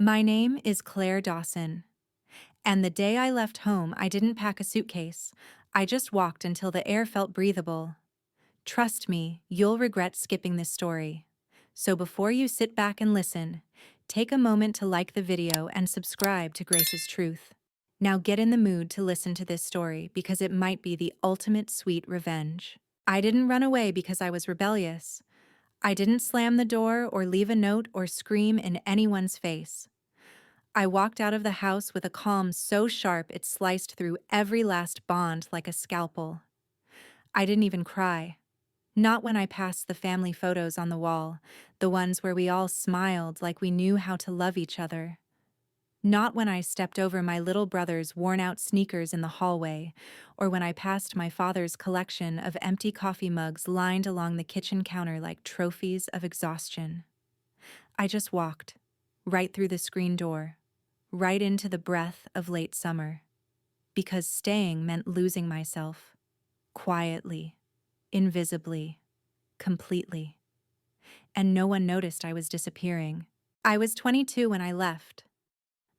My name is Claire Dawson, and the day I left home, I didn't pack a suitcase. I just walked until the air felt breathable. Trust me, you'll regret skipping this story. So before you sit back and listen, take a moment to like the video and subscribe to Grace's Truth. Now get in the mood to listen to this story because it might be the ultimate sweet revenge. I didn't run away because I was rebellious. I didn't slam the door or leave a note or scream in anyone's face. I walked out of the house with a calm so sharp it sliced through every last bond like a scalpel. I didn't even cry. Not when I passed the family photos on the wall, the ones where we all smiled like we knew how to love each other. Not when I stepped over my little brother's worn-out sneakers in the hallway, or when I passed my father's collection of empty coffee mugs lined along the kitchen counter like trophies of exhaustion. I just walked, right through the screen door, right into the breath of late summer, because staying meant losing myself, quietly, invisibly, completely. And no one noticed I was disappearing. I was 22 when I left.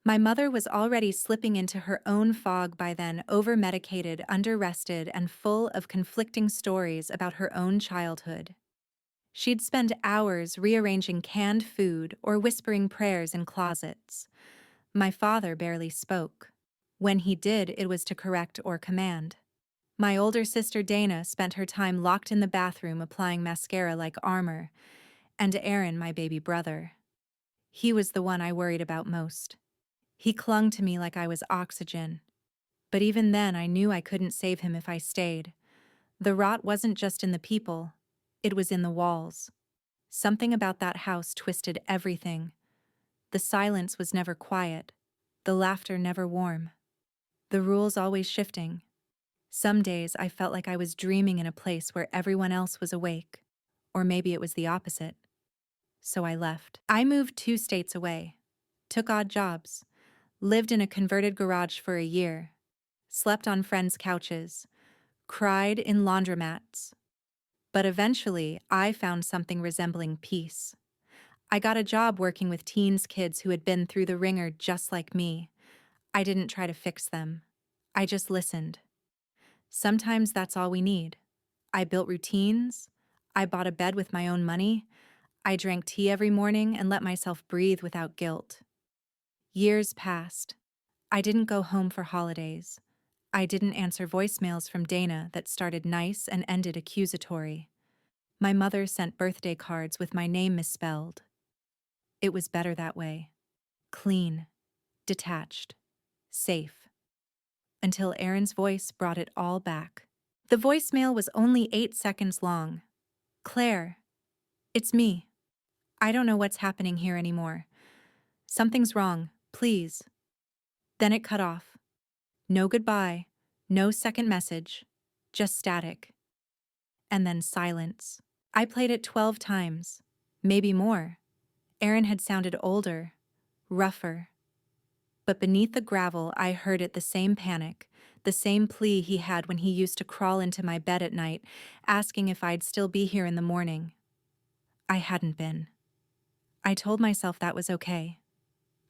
My mother was already slipping into her own fog by then, over-medicated, under-rested, and full of conflicting stories about her own childhood. She'd spend hours rearranging canned food or whispering prayers in closets. My father barely spoke. When he did, it was to correct or command. My older sister Dana spent her time locked in the bathroom applying mascara like armor, and Aaron, my baby brother. He was the one I worried about most. He clung to me like I was oxygen. But even then, I knew I couldn't save him if I stayed. The rot wasn't just in the people, it was in the walls. Something about that house twisted everything. The silence was never quiet, the laughter never warm. The rules always shifting. Some days I felt like I was dreaming in a place where everyone else was awake. Or maybe it was the opposite. So I left. I moved 2 states away, took odd jobs, lived in a converted garage for a year, slept on friends' couches, cried in laundromats. But eventually, I found something resembling peace. I got a job working with teens kids who had been through the ringer just like me. I didn't try to fix them. I just listened. Sometimes that's all we need. I built routines. I bought a bed with my own money. I drank tea every morning and let myself breathe without guilt. Years passed. I didn't go home for holidays. I didn't answer voicemails from Dana that started nice and ended accusatory. My mother sent birthday cards with my name misspelled. It was better that way. Clean, detached, safe. Until Aaron's voice brought it all back. The voicemail was only 8 seconds long. Claire, it's me. I don't know what's happening here anymore. Something's wrong, please. Then it cut off. No goodbye, no second message, just static. And then silence. I played it 12 times, maybe more. Aaron had sounded older, rougher. But beneath the gravel, I heard it, the same panic, the same plea he had when he used to crawl into my bed at night, asking if I'd still be here in the morning. I hadn't been. I told myself that was okay,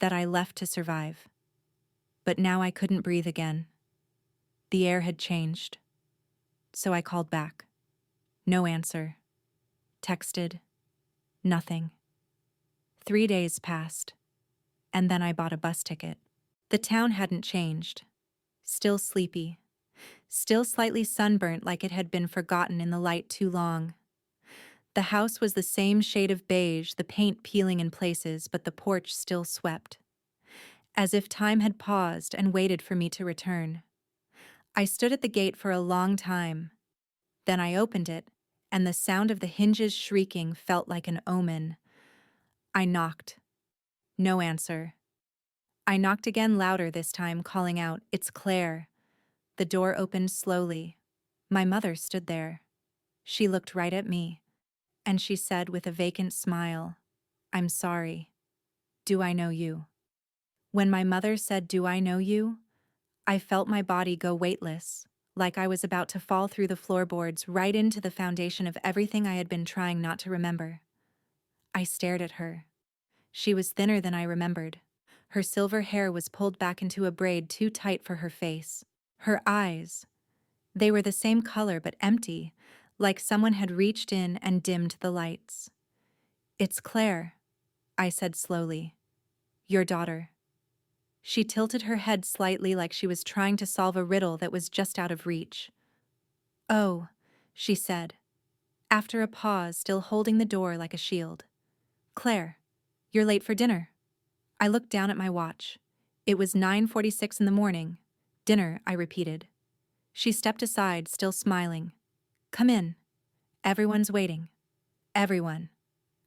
that I left to survive. But now I couldn't breathe again. The air had changed. So I called back. No answer. Texted. Nothing. 3 days passed. And then I bought a bus ticket. The town hadn't changed. Still sleepy. Still slightly sunburnt like it had been forgotten in the light too long. The house was the same shade of beige, the paint peeling in places, but the porch still swept. As if time had paused and waited for me to return. I stood at the gate for a long time. Then I opened it, and the sound of the hinges shrieking felt like an omen. I knocked. No answer. I knocked again, louder this time, calling out, "It's Claire." The door opened slowly. My mother stood there. She looked right at me, and she said with a vacant smile, "I'm sorry. Do I know you?" When my mother said, "Do I know you?" I felt my body go weightless, like I was about to fall through the floorboards right into the foundation of everything I had been trying not to remember. I stared at her. She was thinner than I remembered. Her silver hair was pulled back into a braid too tight for her face. Her eyes, they were the same color but empty, like someone had reached in and dimmed the lights. "It's Claire," I said slowly. "Your daughter." She tilted her head slightly like she was trying to solve a riddle that was just out of reach. "Oh," she said, after a pause, still holding the door like a shield. "Claire, you're late for dinner." I looked down at my watch. It was 9:46 in the morning. "Dinner," I repeated. She stepped aside, still smiling. "Come in. Everyone's waiting." Everyone.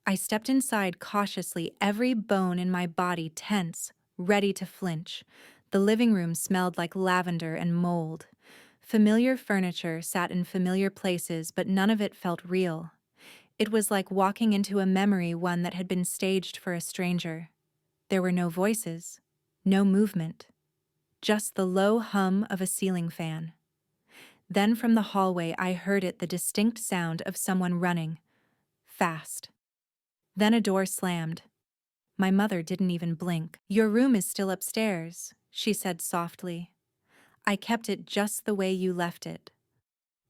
I stepped inside cautiously, every bone in my body tense, ready to flinch. The living room smelled like lavender and mold. Familiar furniture sat in familiar places, but none of it felt real. It was like walking into a memory, one that had been staged for a stranger. There were no voices, no movement, just the low hum of a ceiling fan. Then from the hallway I heard the distinct sound of someone running, fast. Then a door slammed. My mother didn't even blink. "Your room is still upstairs," she said softly. "I kept it just the way you left it."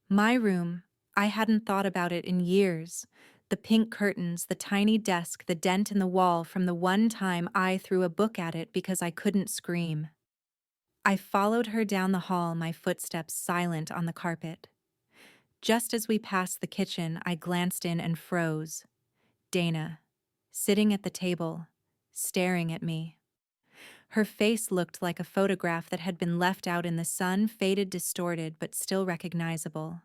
My room, I hadn't thought about it in years. The pink curtains, the tiny desk, the dent in the wall from the one time I threw a book at it because I couldn't scream. I followed her down the hall, my footsteps silent on the carpet. Just as we passed the kitchen, I glanced in and froze. Dana, sitting at the table, staring at me. Her face looked like a photograph that had been left out in the sun, faded, distorted, but still recognizable.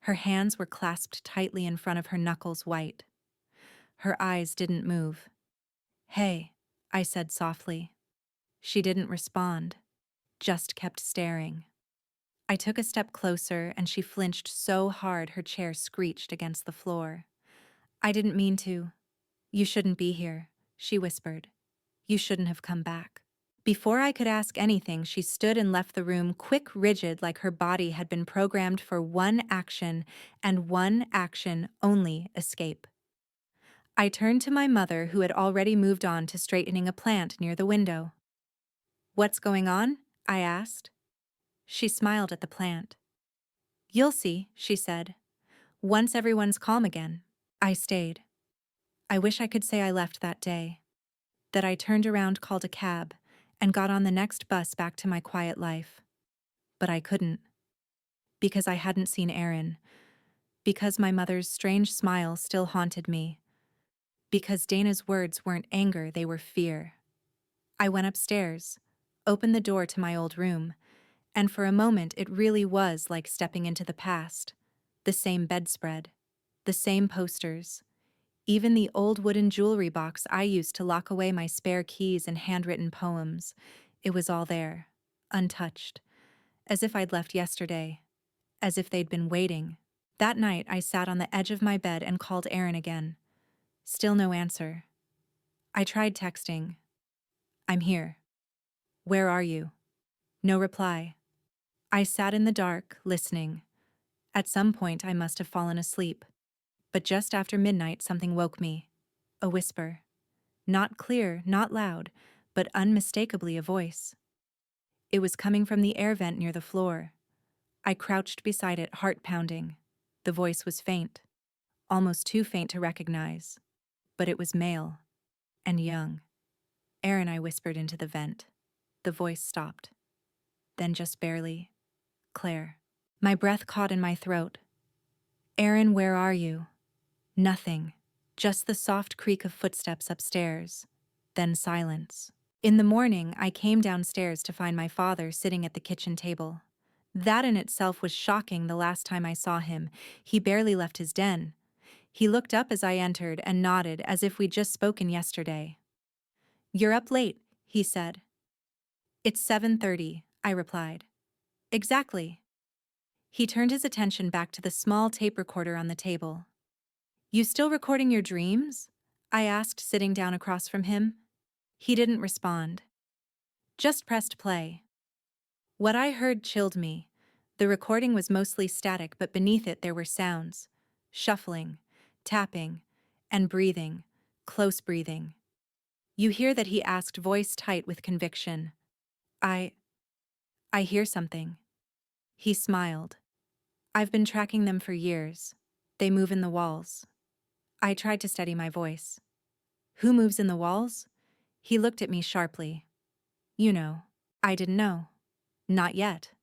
Her hands were clasped tightly in front of her knuckles, white. Her eyes didn't move. "Hey," I said softly. She didn't respond, just kept staring. I took a step closer and she flinched so hard her chair screeched against the floor. "I didn't mean to. You shouldn't be here," she whispered. "You shouldn't have come back." Before I could ask anything, she stood and left the room, quick, rigid, like her body had been programmed for one action, and one action only: escape. I turned to my mother, who had already moved on to straightening a plant near the window. "What's going on?" I asked. She smiled at the plant. "You'll see," she said, "once everyone's calm again." I stayed. I wish I could say I left that day, that I turned around, called a cab, and got on the next bus back to my quiet life. But I couldn't. Because I hadn't seen Aaron. Because my mother's strange smile still haunted me. Because Dana's words weren't anger, they were fear. I went upstairs, opened the door to my old room, and for a moment it really was like stepping into the past. The same bedspread, the same posters, even the old wooden jewelry box I used to lock away my spare keys and handwritten poems. It was all there, untouched, as if I'd left yesterday, as if they'd been waiting. That night I sat on the edge of my bed and called Aaron again. Still no answer. I tried texting. "I'm here. Where are you?" No reply. I sat in the dark, listening. At some point I must have fallen asleep. But just after midnight something woke me. A whisper. Not clear, not loud, but unmistakably a voice. It was coming from the air vent near the floor. I crouched beside it, heart pounding. The voice was faint, almost too faint to recognize. But it was male. And young. "Aaron," I whispered into the vent. The voice stopped. Then just barely, "Claire." My breath caught in my throat. "Aaron, where are you?" Nothing. Just the soft creak of footsteps upstairs. Then silence. In the morning, I came downstairs to find my father sitting at the kitchen table. That in itself was shocking. The last time I saw him, he barely left his den. He looked up as I entered and nodded as if we'd just spoken yesterday. "You're up late," he said. "It's 7:30, I replied. "Exactly." He turned his attention back to the small tape recorder on the table. "You still recording your dreams?" I asked, sitting down across from him. He didn't respond. Just pressed play. What I heard chilled me. The recording was mostly static, but beneath it there were sounds. Shuffling, tapping, and breathing. Close breathing. You hear that, he asked, voice tight with conviction. I hear something. He smiled. I've been tracking them for years. They move in the walls. I tried to steady my voice. Who moves in the walls? He looked at me sharply. You know. I didn't know. Not yet.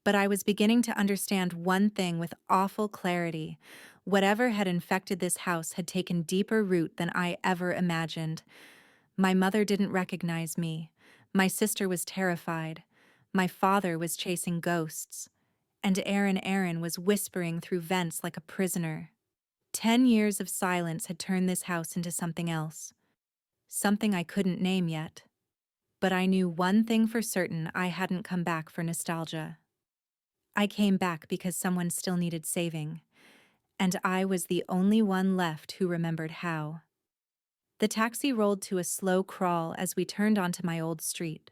But I was beginning to understand one thing with awful clarity. Whatever had infected this house had taken deeper root than I ever imagined. My mother didn't recognize me. My sister was terrified. My father was chasing ghosts. And Aaron was whispering through vents like a prisoner. 10 years of silence had turned this house into something else. Something I couldn't name yet. But I knew one thing for certain: I hadn't come back for nostalgia. I came back because someone still needed saving, and I was the only one left who remembered how. The taxi rolled to a slow crawl as we turned onto my old street.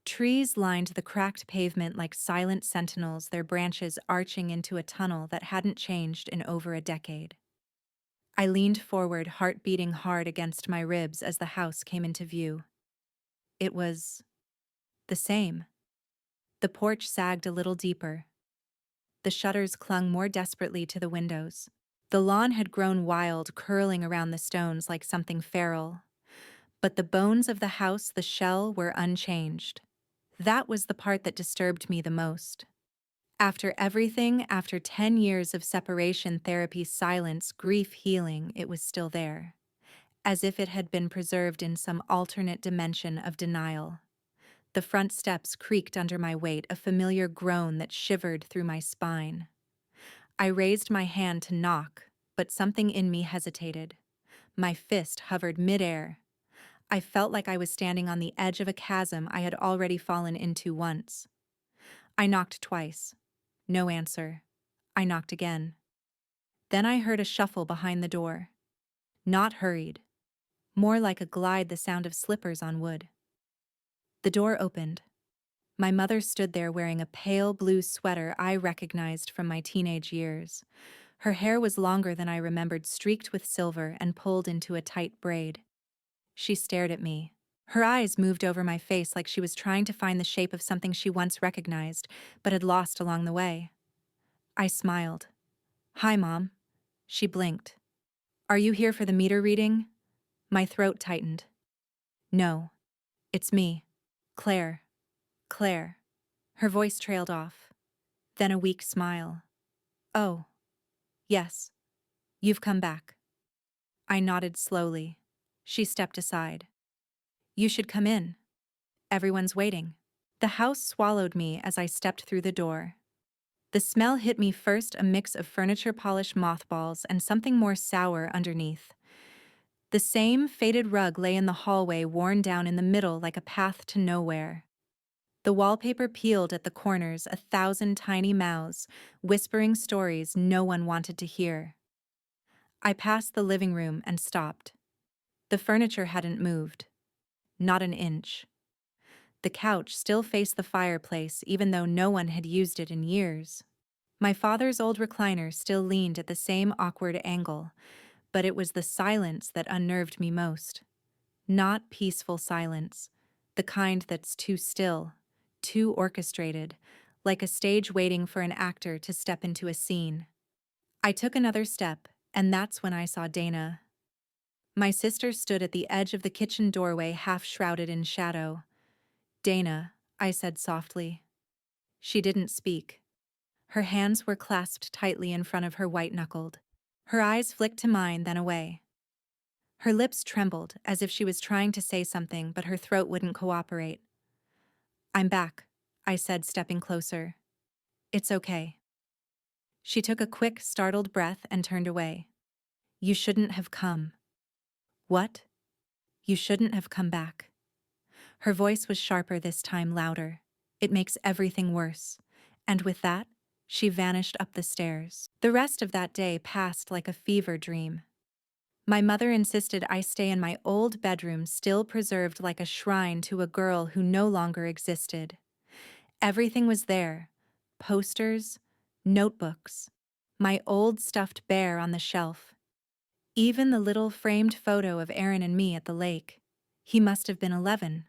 Trees lined the cracked pavement like silent sentinels, their branches arching into a tunnel that hadn't changed in over a decade. I leaned forward, heart beating hard against my ribs as the house came into view. It was the same. The porch sagged a little deeper. The shutters clung more desperately to the windows. The lawn had grown wild, curling around the stones like something feral. But the bones of the house, the shell, were unchanged. That was the part that disturbed me the most. After everything, after 10 years of separation, therapy, silence, grief, healing, it was still there. As if it had been preserved in some alternate dimension of denial. The front steps creaked under my weight, a familiar groan that shivered through my spine. I raised my hand to knock, but something in me hesitated. My fist hovered midair. I felt like I was standing on the edge of a chasm I had already fallen into once. I knocked twice. No answer. I knocked again. Then I heard a shuffle behind the door. Not hurried. More like a glide, the sound of slippers on wood. The door opened. My mother stood there wearing a pale blue sweater I recognized from my teenage years. Her hair was longer than I remembered, streaked with silver and pulled into a tight braid. She stared at me. Her eyes moved over my face like she was trying to find the shape of something she once recognized, but had lost along the way. I smiled. Hi, Mom. She blinked. Are you here for the meter reading? My throat tightened. No. It's me. Claire. Claire. Her voice trailed off. Then a weak smile. Oh. Yes. You've come back. I nodded slowly. She stepped aside. You should come in. Everyone's waiting. The house swallowed me as I stepped through the door. The smell hit me first, a mix of furniture polish, mothballs, and something more sour underneath. The same faded rug lay in the hallway, worn down in the middle like a path to nowhere. The wallpaper peeled at the corners, 1,000 tiny mouths, whispering stories no one wanted to hear. I passed the living room and stopped. The furniture hadn't moved. Not an inch. The couch still faced the fireplace, even though no one had used it in years. My father's old recliner still leaned at the same awkward angle, but it was the silence that unnerved me most. Not peaceful silence, the kind that's too still, too orchestrated, like a stage waiting for an actor to step into a scene. I took another step, and that's when I saw Dana. My sister stood at the edge of the kitchen doorway, half shrouded in shadow. Dana, I said softly. She didn't speak. Her hands were clasped tightly in front of her, white-knuckled. Her eyes flicked to mine, then away. Her lips trembled, as if she was trying to say something, but her throat wouldn't cooperate. I'm back, I said, stepping closer. It's okay. She took a quick, startled breath and turned away. You shouldn't have come. What? You shouldn't have come back. Her voice was sharper this time, louder. It makes everything worse. And with that, she vanished up the stairs. The rest of that day passed like a fever dream. My mother insisted I stay in my old bedroom, still preserved like a shrine to a girl who no longer existed. Everything was there. Posters, notebooks, my old stuffed bear on the shelf. Even the little framed photo of Aaron and me at the lake. He must have been 11.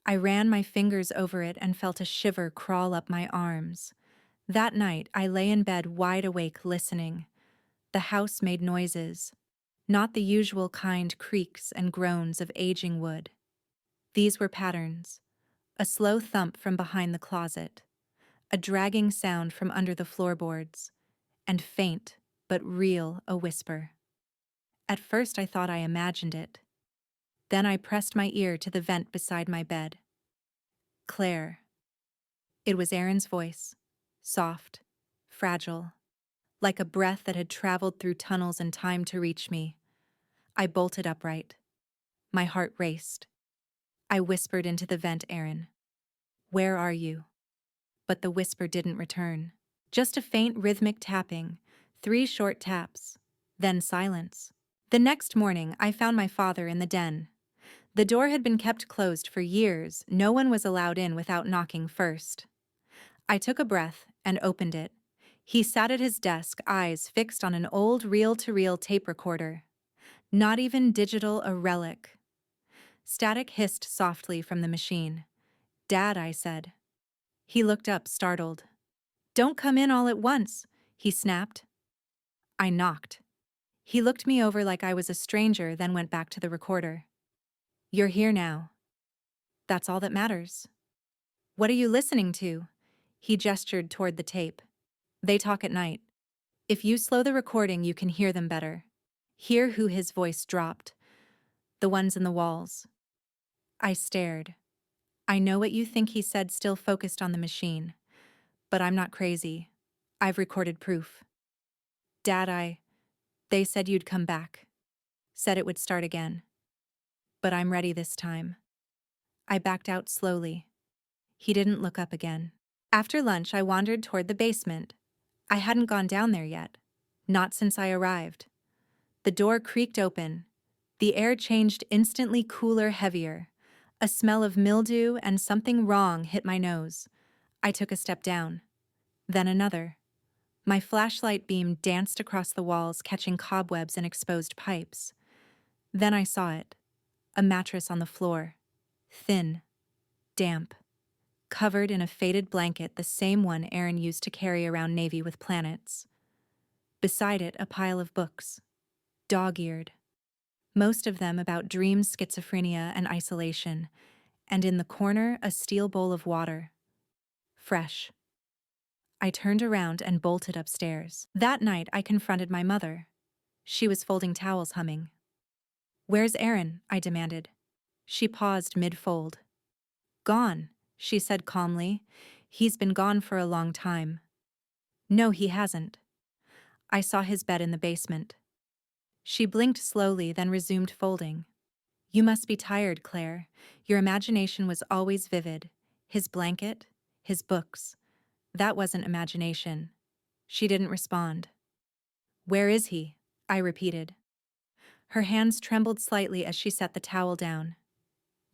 I ran my fingers over it and felt a shiver crawl up my arms. That night, I lay in bed wide awake listening. The house made noises, not the usual kind creaks and groans of aging wood. These were patterns: a slow thump from behind the closet, a dragging sound from under the floorboards, and faint, but real, a whisper. At first I thought I imagined it. Then I pressed my ear to the vent beside my bed. Claire. It was Aaron's voice, soft, fragile, like a breath that had traveled through tunnels and time to reach me. I bolted upright. My heart raced. I whispered into the vent, "Aaron, where are you?" But the whisper didn't return. Just a faint rhythmic tapping, 3 short taps, then silence. The next morning, I found my father in the den. The door had been kept closed for years. No one was allowed in without knocking first. I took a breath and opened it. He sat at his desk, eyes fixed on an old reel-to-reel tape recorder. Not even digital, a relic. Static hissed softly from the machine. "Dad," I said. He looked up, startled. "Don't come in all at once," he snapped. I knocked. He looked me over like I was a stranger, then went back to the recorder. "You're here now. That's all that matters." "What are you listening to?" He gestured toward the tape. "They talk at night. If you slow the recording, you can hear them better." Hear who his voice dropped. "The ones in the walls." I stared. "I know what you think," he said, still focused on the machine. "But I'm not crazy. I've recorded proof." "Dad, they said you'd come back. Said it would start again. But I'm ready this time." I backed out slowly. He didn't look up again. After lunch, I wandered toward the basement. I hadn't gone down there yet. Not since I arrived. The door creaked open. The air changed, instantly cooler, heavier. A smell of mildew and something wrong hit my nose. I took a step down. Then another. My flashlight beam danced across the walls, catching cobwebs and exposed pipes. Then I saw it. A mattress on the floor. Thin. Damp. Covered in a faded blanket, the same one Aaron used to carry around Navy with planets. Beside it, a pile of books. Dog-eared. Most of them about dreams, schizophrenia, and isolation. And in the corner, a steel bowl of water. Fresh. I turned around and bolted upstairs. That night, I confronted my mother. She was folding towels, humming. "Where's Aaron?" I demanded. She paused mid-fold. "Gone," she said calmly. "He's been gone for a long time." "No, he hasn't. I saw his bed in the basement." She blinked slowly, then resumed folding. "You must be tired, Claire. Your imagination was always vivid. His blanket, his books. That wasn't imagination." She didn't respond. "Where is he?" I repeated. Her hands trembled slightly as she set the towel down.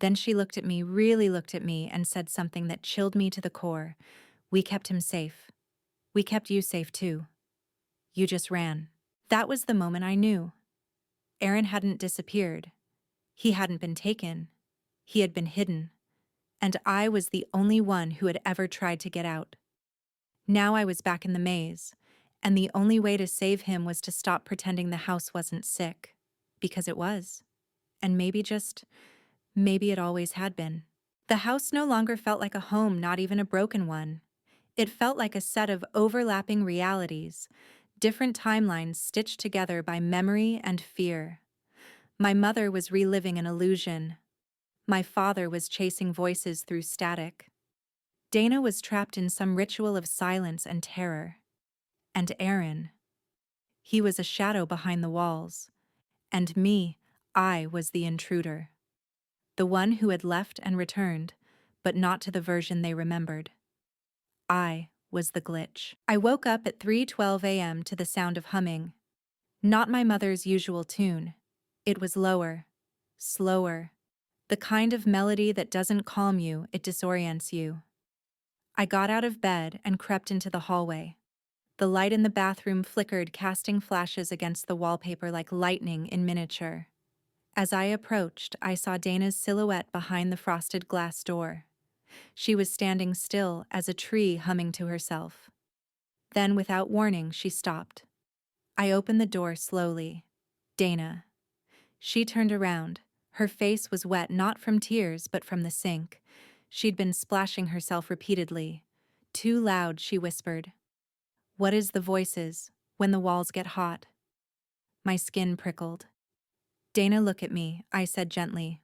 Then she looked at me, really looked at me, and said something that chilled me to the core. "We kept him safe. We kept you safe too. You just ran." That was the moment I knew. Aaron hadn't disappeared. He hadn't been taken. He had been hidden. And I was the only one who had ever tried to get out. Now I was back in the maze, and the only way to save him was to stop pretending the house wasn't sick. Because it was. And maybe it always had been. The house no longer felt like a home, not even a broken one. It felt like a set of overlapping realities, different timelines stitched together by memory and fear. My mother was reliving an illusion. My father was chasing voices through static. Dana was trapped in some ritual of silence and terror. And Aaron. He was a shadow behind the walls. And me, I was the intruder. The one who had left and returned, but not to the version they remembered. I was the glitch. I woke up at 3:12 a.m. to the sound of humming. Not my mother's usual tune. It was lower, slower, the kind of melody that doesn't calm you, it disorients you. I got out of bed and crept into the hallway. The light in the bathroom flickered, casting flashes against the wallpaper like lightning in miniature. As I approached, I saw Dana's silhouette behind the frosted glass door. She was standing still as a tree, humming to herself. Then, without warning, she stopped. I opened the door slowly. Dana. She turned around. Her face was wet not from tears but from the sink. She'd been splashing herself repeatedly. Too loud, she whispered. "What is the voices, when the walls get hot?" My skin prickled. "Dana, look at me," I said gently.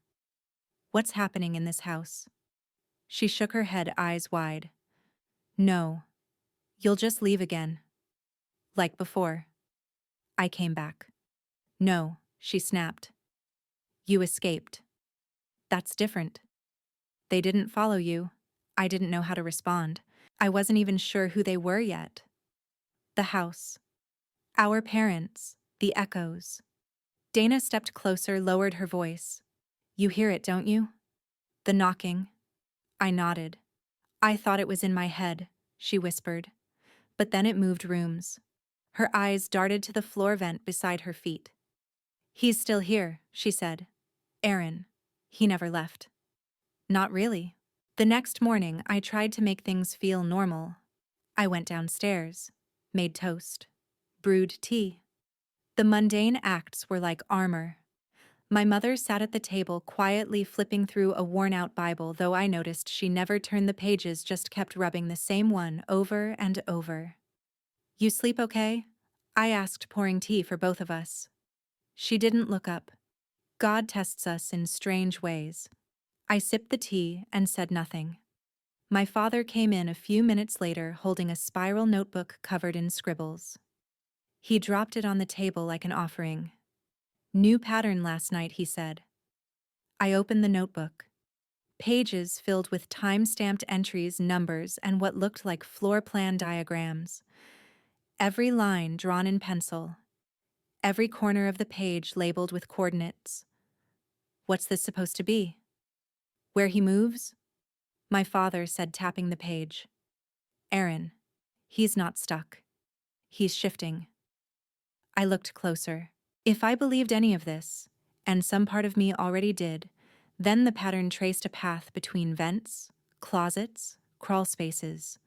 "What's happening in this house?" She shook her head, eyes wide. "No. You'll just leave again. Like before." I came back. "No," she snapped. "You escaped. That's different. They didn't follow you." I didn't know how to respond. I wasn't even sure who they were yet. The house. Our parents. The echoes. Dana stepped closer, lowered her voice. "You hear it, don't you? The knocking?" I nodded. "I thought it was in my head," she whispered. But then it moved rooms. Her eyes darted to the floor vent beside her feet. "He's still here," she said. "Aaron. He never left." Not really. The next morning, I tried to make things feel normal. I went downstairs, made toast, brewed tea. The mundane acts were like armor. My mother sat at the table quietly flipping through a worn-out Bible, though I noticed she never turned the pages, just kept rubbing the same one over and over. "You sleep okay?" I asked, pouring tea for both of us. She didn't look up. God tests us in strange ways. I sipped the tea and said nothing. My father came in a few minutes later holding a spiral notebook covered in scribbles. He dropped it on the table like an offering. "New pattern last night," he said. I opened the notebook. Pages filled with time-stamped entries, numbers, and what looked like floor plan diagrams. Every line drawn in pencil. Every corner of the page labeled with coordinates. "What's this supposed to be? Where he moves?" My father said, tapping the page. "Aaron. He's not stuck. He's shifting." I looked closer. If I believed any of this, and some part of me already did, then the pattern traced a path between vents, closets, crawl spaces,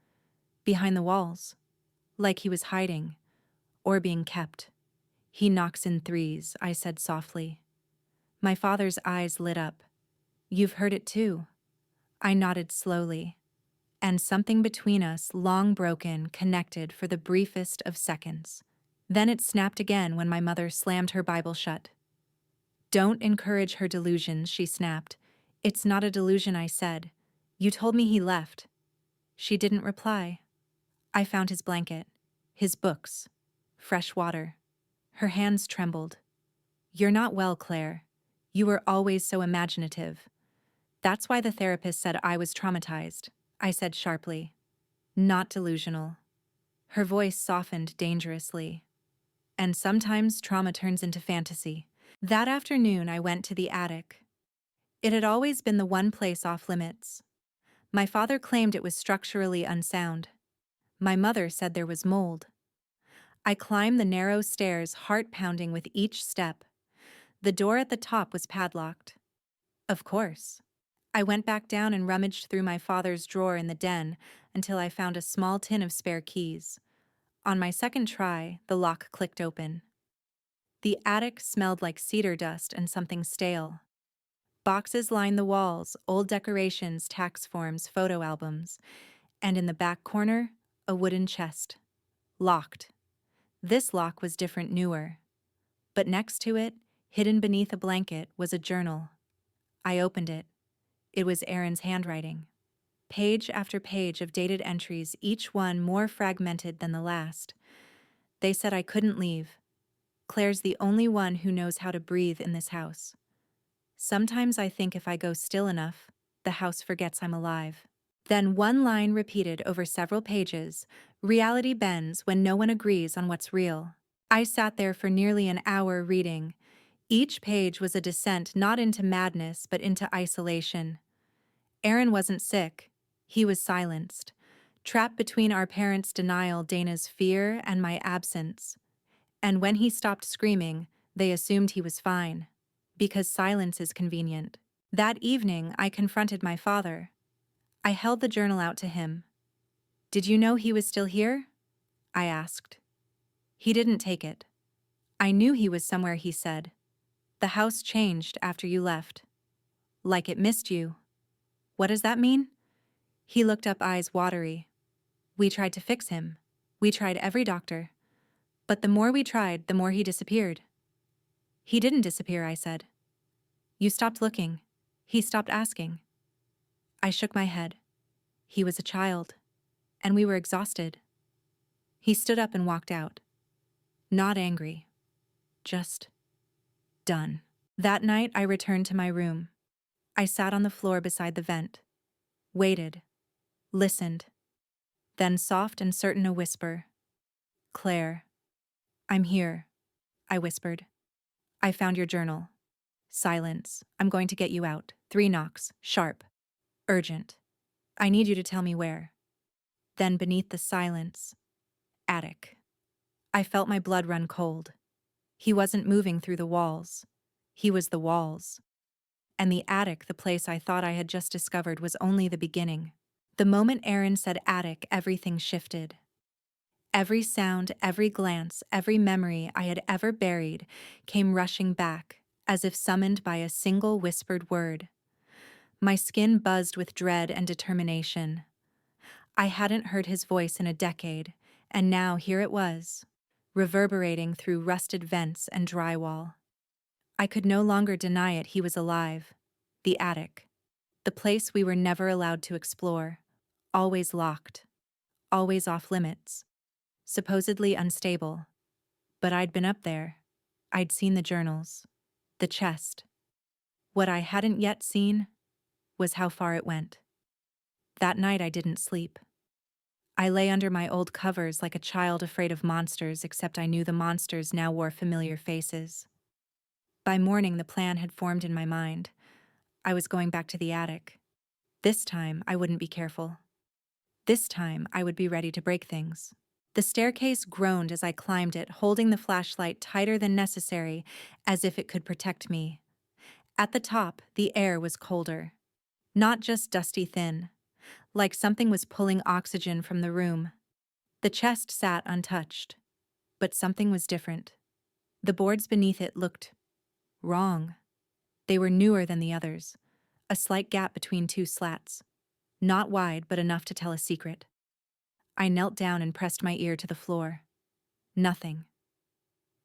behind the walls, like he was hiding, or being kept. "He knocks in threes," I said softly. My father's eyes lit up. "You've heard it too." I nodded slowly. And something between us, long broken, connected for the briefest of seconds. Then it snapped again when my mother slammed her Bible shut. "Don't encourage her delusions," she snapped. "It's not a delusion," I said. "You told me he left." She didn't reply. I found his blanket, his books, fresh water. Her hands trembled. "You're not well, Claire. You were always so imaginative." "That's why the therapist said I was traumatized," I said sharply. "Not delusional." Her voice softened dangerously. "And sometimes trauma turns into fantasy." That afternoon, I went to the attic. It had always been the one place off limits. My father claimed it was structurally unsound. My mother said there was mold. I climbed the narrow stairs, heart pounding with each step. The door at the top was padlocked. Of course. I went back down and rummaged through my father's drawer in the den until I found a small tin of spare keys. On my second try, the lock clicked open. The attic smelled like cedar dust and something stale. Boxes lined the walls, old decorations, tax forms, photo albums, and in the back corner, a wooden chest. Locked. This lock was different, newer. But next to it, hidden beneath a blanket, was a journal. I opened it. It was Aaron's handwriting. Page after page of dated entries, each one more fragmented than the last. They said I couldn't leave. "Claire's the only one who knows how to breathe in this house. Sometimes I think if I go still enough, the house forgets I'm alive." Then one line repeated over several pages: "Reality bends when no one agrees on what's real." I sat there for nearly an hour reading. Each page was a descent not into madness but into isolation. Aaron wasn't sick. He was silenced. Trapped between our parents' denial, Dana's fear, and my absence. And when he stopped screaming, they assumed he was fine. because silence is convenient. That evening, I confronted my father. I held the journal out to him. "Did you know he was still here?" I asked. He didn't take it. "I knew he was somewhere," he said. "The house changed after you left. Like it missed you." "What does that mean?" He looked up, eyes watery. "We tried to fix him. We tried every doctor. But the more we tried, the more he disappeared." "He didn't disappear," I said. "You stopped looking. He stopped asking." I shook my head. He was a child, and we were exhausted. He stood up and walked out. Not angry. Just done. That night, I returned to my room. I sat on the floor beside the vent. Waited. Listened. Then, soft and certain, a whisper. "Claire." "I'm here," I whispered. "I found your journal." Silence. "I'm going to get you out." 3 knocks. Sharp. Urgent. "I need you to tell me where." Then, beneath the silence, attic. I felt my blood run cold. He wasn't moving through the walls. He was the walls. And the attic, the place I thought I had just discovered, was only the beginning. The moment Aaron said attic, everything shifted. Every sound, every glance, every memory I had ever buried came rushing back, as if summoned by a single whispered word. My skin buzzed with dread and determination. I hadn't heard his voice in a decade, and now here it was, reverberating through rusted vents and drywall. I could no longer deny it. He was alive. The attic. The place we were never allowed to explore. Always locked. Always off limits. Supposedly unstable. But I'd been up there. I'd seen the journals. The chest. What I hadn't yet seen was how far it went. That night I didn't sleep. I lay under my old covers like a child afraid of monsters, except I knew the monsters now wore familiar faces. By morning, the plan had formed in my mind. I was going back to the attic. This time, I wouldn't be careful. This time, I would be ready to break things. The staircase groaned as I climbed it, holding the flashlight tighter than necessary, as if it could protect me. At the top, the air was colder. Not just dusty thin, like something was pulling oxygen from the room. The chest sat untouched, but something was different. The boards beneath it looked wrong. They were newer than the others, a slight gap between 2 slats. Not wide, but enough to tell a secret. I knelt down and pressed my ear to the floor. Nothing.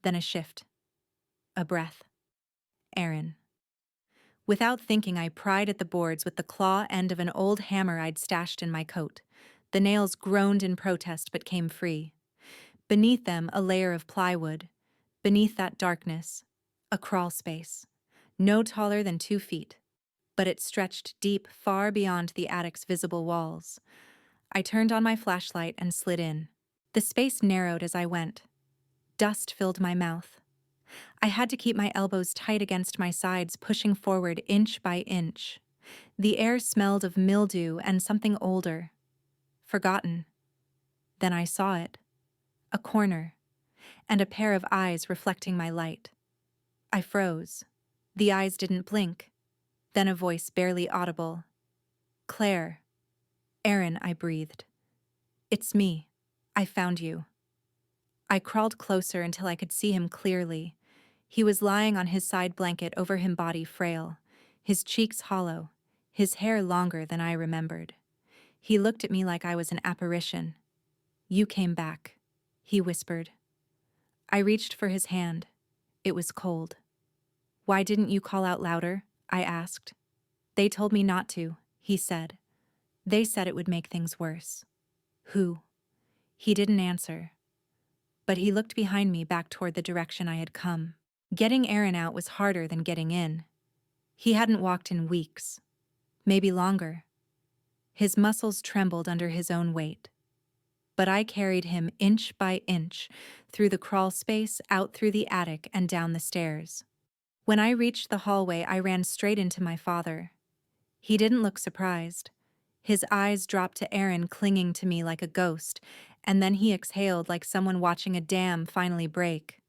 Then a shift. A breath. Aaron. Without thinking, I pried at the boards with the claw end of an old hammer I'd stashed in my coat. The nails groaned in protest but came free. Beneath them, a layer of plywood. Beneath that darkness, a crawl space. No taller than 2 feet. But it stretched deep, far beyond the attic's visible walls. I turned on my flashlight and slid in. The space narrowed as I went. Dust filled my mouth. I had to keep my elbows tight against my sides, pushing forward inch by inch. The air smelled of mildew and something older. Forgotten. Then I saw it. A corner. And a pair of eyes reflecting my light. I froze. The eyes didn't blink. Then a voice barely audible. "Claire." "Aaron," I breathed. "It's me. I found you." I crawled closer until I could see him clearly. He was lying on his side blanket, over him, body frail, his cheeks hollow, his hair longer than I remembered. He looked at me like I was an apparition. "You came back," he whispered. I reached for his hand. It was cold. "Why didn't you call out louder?" I asked. "They told me not to," he said. "They said it would make things worse." "Who?" He didn't answer. But he looked behind me, back toward the direction I had come. Getting Aaron out was harder than getting in. He hadn't walked in weeks. Maybe longer. His muscles trembled under his own weight. But I carried him inch by inch, through the crawl space, out through the attic, and down the stairs. When I reached the hallway, I ran straight into my father. He didn't look surprised. His eyes dropped to Aaron, clinging to me like a ghost, and then he exhaled like someone watching a dam finally break.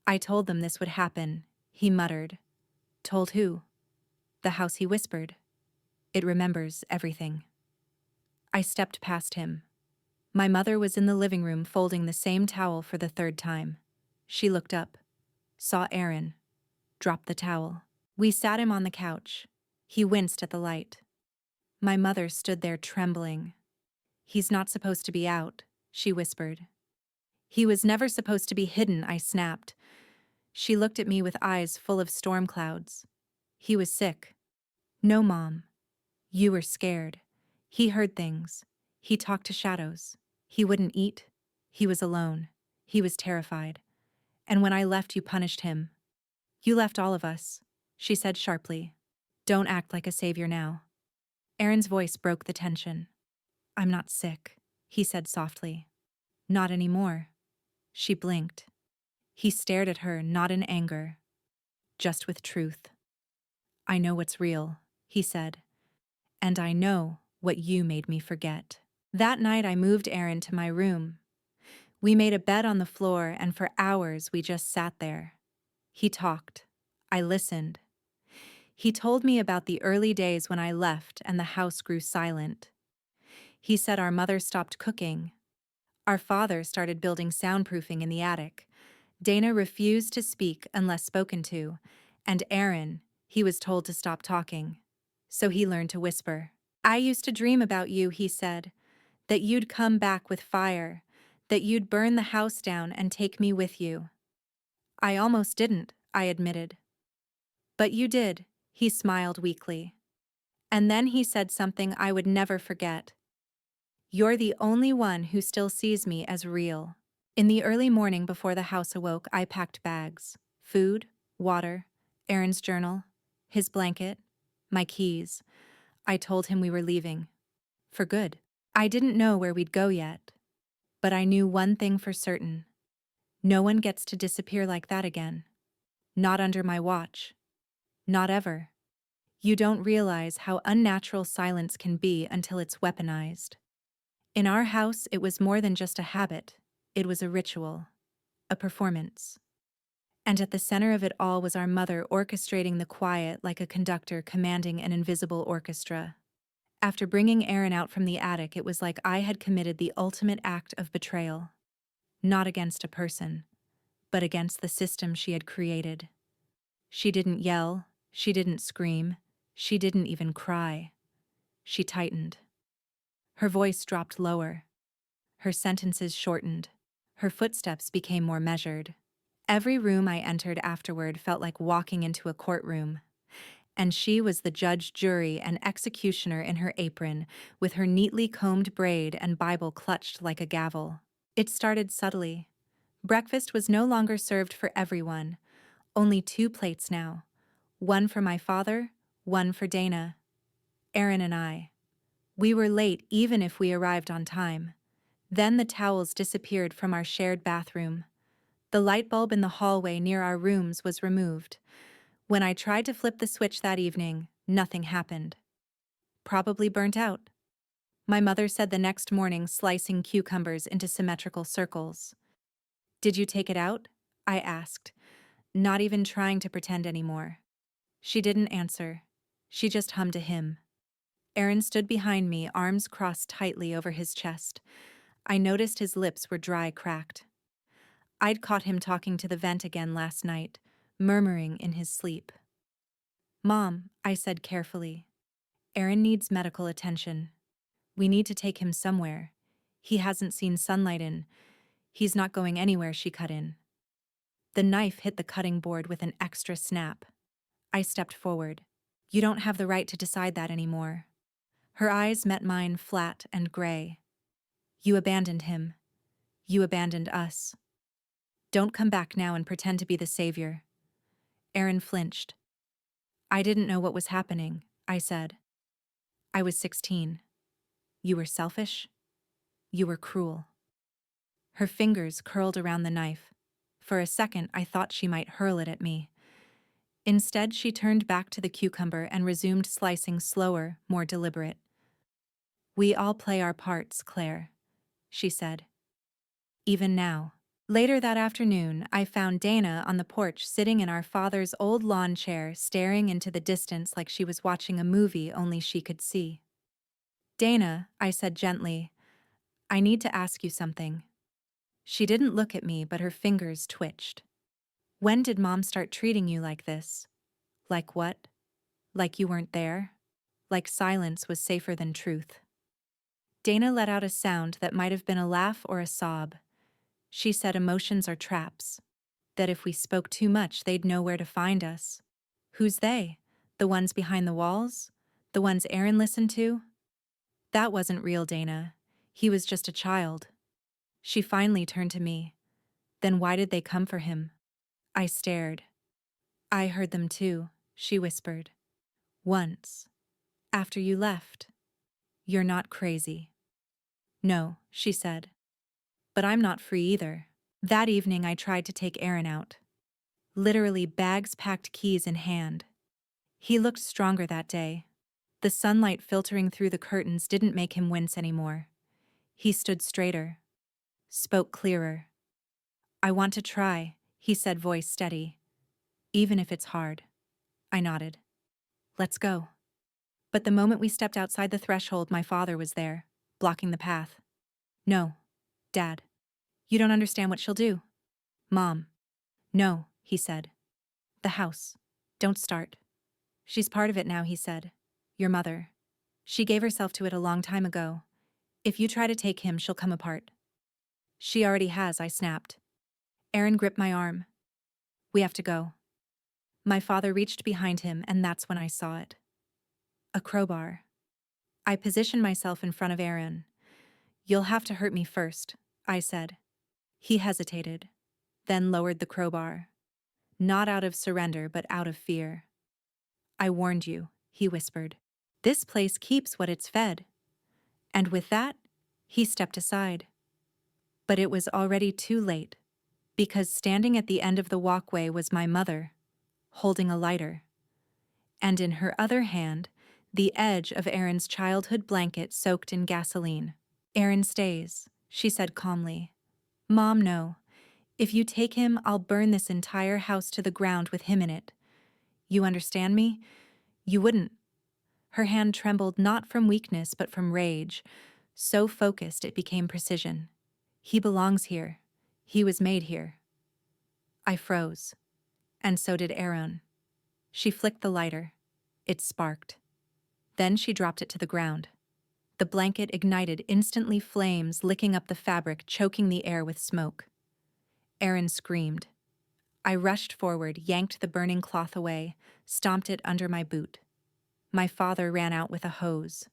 "I told them this would happen," he muttered. Told who? The house, he whispered. It remembers everything. I stepped past him. My mother was in the living room folding the same towel for the third time. She looked up, saw Aaron, dropped the towel. We sat him on the couch. He winced at the light. My mother stood there trembling. He's not supposed to be out, she whispered. He was never supposed to be hidden, I snapped. She looked at me with eyes full of storm clouds. He was sick. No, Mom. You were scared. He heard things. He talked to shadows. He wouldn't eat. He was alone. He was terrified. And when I left, you punished him. You left all of us, she said sharply. Don't act like a savior now. Aaron's voice broke the tension. I'm not sick, he said softly. Not anymore. She blinked. He stared at her, not in anger, just with truth. I know what's real, he said. And I know what you made me forget. That night I moved Aaron to my room. We made a bed on the floor, and for hours we just sat there. He talked. I listened. He told me about the early days when I left and the house grew silent. He said our mother stopped cooking. Our father started building soundproofing in the attic. Dana refused to speak unless spoken to, and Aaron, he was told to stop talking. So he learned to whisper. I used to dream about you, he said, that you'd come back with fire, that you'd burn the house down and take me with you. I almost didn't, I admitted. But you did, he smiled weakly. And then he said something I would never forget. You're the only one who still sees me as real. In the early morning before the house awoke, I packed bags. Food, water, Aaron's journal, his blanket, my keys. I told him we were leaving. For good. I didn't know where we'd go yet. But I knew one thing for certain. No one gets to disappear like that again. Not under my watch. Not ever. You don't realize how unnatural silence can be until it's weaponized. In our house, it was more than just a habit. It was a ritual. A performance. And at the center of it all was our mother orchestrating the quiet like a conductor commanding an invisible orchestra. After bringing Aaron out from the attic, it was like I had committed the ultimate act of betrayal. Not against a person, but against the system she had created. She didn't yell, she didn't scream, she didn't even cry. She tightened. Her voice dropped lower. Her sentences shortened. Her footsteps became more measured. Every room I entered afterward felt like walking into a courtroom. And she was the judge, jury, and executioner in her apron, with her neatly combed braid and Bible clutched like a gavel. It started subtly. Breakfast was no longer served for everyone. Only 2 plates now. One for my father, one for Dana. Aaron and I. We were late even if we arrived on time. Then the towels disappeared from our shared bathroom. The light bulb in the hallway near our rooms was removed. When I tried to flip the switch that evening, nothing happened. Probably burnt out. My mother said the next morning, slicing cucumbers into symmetrical circles. Did you take it out? I asked, not even trying to pretend anymore. She didn't answer. She just hummed a hymn. Aaron stood behind me, arms crossed tightly over his chest. I noticed his lips were dry, cracked. I'd caught him talking to the vent again last night, murmuring in his sleep. Mom, I said carefully, Aaron needs medical attention. We need to take him somewhere. He hasn't seen sunlight in. He's not going anywhere, she cut in. The knife hit the cutting board with an extra snap. I stepped forward. You don't have the right to decide that anymore. Her eyes met mine, flat and gray. You abandoned him. You abandoned us. Don't come back now and pretend to be the savior. Aaron flinched. I didn't know what was happening, I said. I was 16. You were selfish? You were cruel. Her fingers curled around the knife. For a second, I thought she might hurl it at me. Instead, she turned back to the cucumber and resumed slicing, slower, more deliberate. We all play our parts, Claire, she said. Even now. Later that afternoon, I found Dana on the porch sitting in our father's old lawn chair, staring into the distance like she was watching a movie only she could see. "Dana," I said gently, "I need to ask you something." She didn't look at me, but her fingers twitched. "When did Mom start treating you like this?" "Like what?" "Like you weren't there?" "Like silence was safer than truth." Dana let out a sound that might have been a laugh or a sob. She said emotions are traps. That if we spoke too much, they'd know where to find us. Who's they? The ones behind the walls? The ones Aaron listened to? That wasn't real, Dana. He was just a child. She finally turned to me. Then why did they come for him? I stared. "I heard them too," she whispered. "Once. After you left. You're not crazy." "No," she said. "But I'm not free either." That evening I tried to take Aaron out. Literally bags packed, keys in hand. He looked stronger that day. The sunlight filtering through the curtains didn't make him wince anymore. He stood straighter, spoke clearer. "I want to try," he said, voice steady. "Even if it's hard." I nodded. "Let's go." But the moment we stepped outside the threshold, my father was there, blocking the path. "No, Dad. You don't understand what she'll do." "Mom." "No," he said. "The house. Don't start." "She's part of it now," he said. "Your mother. She gave herself to it a long time ago. If you try to take him, she'll come apart." "She already has," I snapped. Aaron gripped my arm. "We have to go." My father reached behind him, and that's when I saw it. A crowbar. I positioned myself in front of Aaron. "You'll have to hurt me first," I said. He hesitated, then lowered the crowbar. Not out of surrender, but out of fear. "I warned you," he whispered. "This place keeps what it's fed." And with that, he stepped aside. But it was already too late, because standing at the end of the walkway was my mother, holding a lighter. And in her other hand, the edge of Aaron's childhood blanket soaked in gasoline. "Aaron stays," she said calmly. "Mom, no. If you take him, I'll burn this entire house to the ground with him in it. You understand me? You wouldn't." Her hand trembled not from weakness but from rage, so focused it became precision. "He belongs here. He was made here." I froze. And so did Aaron. She flicked the lighter. It sparked. Then she dropped it to the ground. The blanket ignited, instantly, flames licking up the fabric, choking the air with smoke. Aaron screamed. I rushed forward, yanked the burning cloth away, stomped it under my boot. My father ran out with a hose.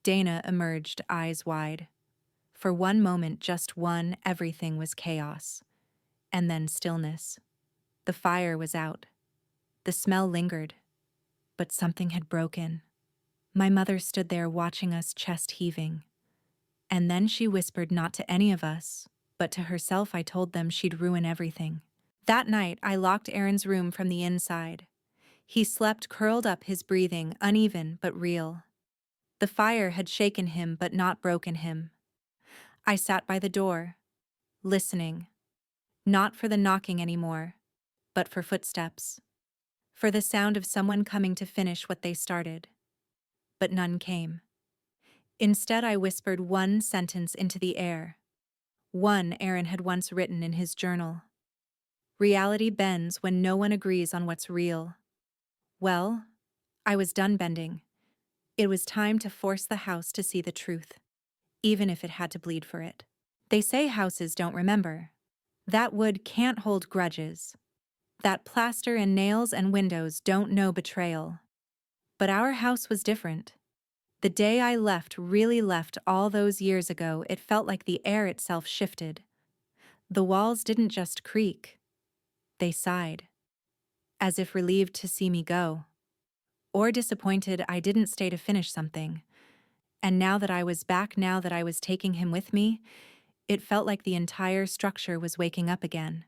Dana emerged, eyes wide. For one moment, just one, everything was chaos. And then stillness. The fire was out. The smell lingered. But something had broken. My mother stood there watching us, chest heaving. And then she whispered, not to any of us, but to herself. I told them she'd ruin everything. That night, I locked Aaron's room from the inside. He slept curled up, his breathing uneven but real. The fire had shaken him but not broken him. I sat by the door, listening. Not for the knocking anymore, but for footsteps. For the sound of someone coming to finish what they started. But none came. Instead, I whispered one sentence into the air. One Aaron had once written in his journal. "Reality bends when no one agrees on what's real." Well, I was done bending. It was time to force the house to see the truth, even if it had to bleed for it. They say houses don't remember. That wood can't hold grudges. That plaster and nails and windows don't know betrayal. But our house was different. The day I left, really left all those years ago, it felt like the air itself shifted. The walls didn't just creak. They sighed. As if relieved to see me go. Or disappointed I didn't stay to finish something. And now that I was back, now that I was taking him with me, it felt like the entire structure was waking up again.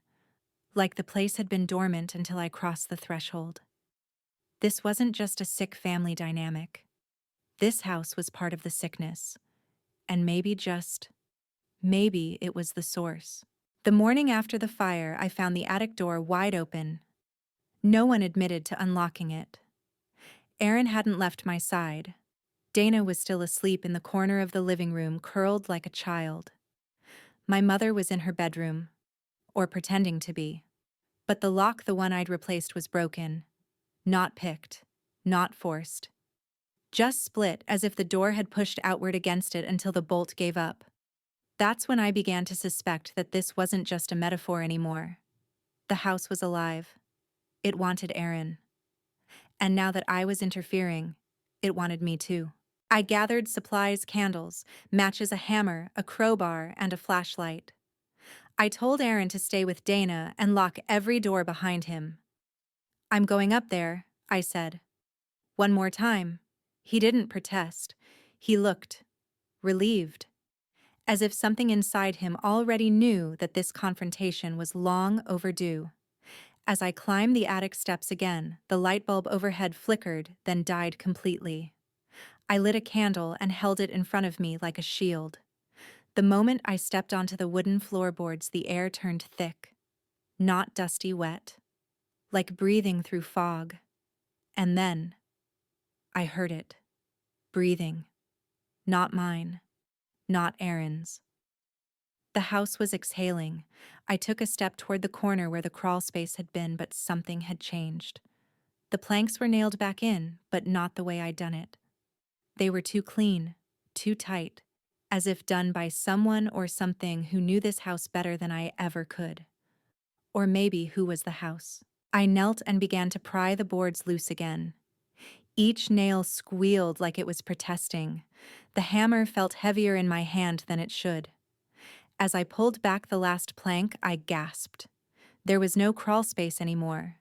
Like the place had been dormant until I crossed the threshold. This wasn't just a sick family dynamic. This house was part of the sickness. And maybe it was the source. The morning after the fire, I found the attic door wide open. No one admitted to unlocking it. Aaron hadn't left my side. Dana was still asleep in the corner of the living room, curled like a child. My mother was in her bedroom, or pretending to be. But the lock, the one I'd replaced, was broken. Not picked. Not forced. Just split, as if the door had pushed outward against it until the bolt gave up. That's when I began to suspect that this wasn't just a metaphor anymore. The house was alive. It wanted Aaron. And now that I was interfering, it wanted me too. I gathered supplies, candles, matches, a hammer, a crowbar, and a flashlight. I told Aaron to stay with Dana and lock every door behind him. "I'm going up there," I said. One more time. He didn't protest. He looked relieved, as if something inside him already knew that this confrontation was long overdue. As I climbed the attic steps again, the light bulb overhead flickered, then died completely. I lit a candle and held it in front of me like a shield. The moment I stepped onto the wooden floorboards, the air turned thick. Not dusty wet. Like breathing through fog. And then I heard it. Breathing. Not mine. Not Aaron's. The house was exhaling. I took a step toward the corner where the crawl space had been, but something had changed. The planks were nailed back in, but not the way I'd done it. They were too clean, too tight, as if done by someone or something who knew this house better than I ever could. Or maybe who was the house. I knelt and began to pry the boards loose again. Each nail squealed like it was protesting. The hammer felt heavier in my hand than it should. As I pulled back the last plank, I gasped. There was no crawl space anymore.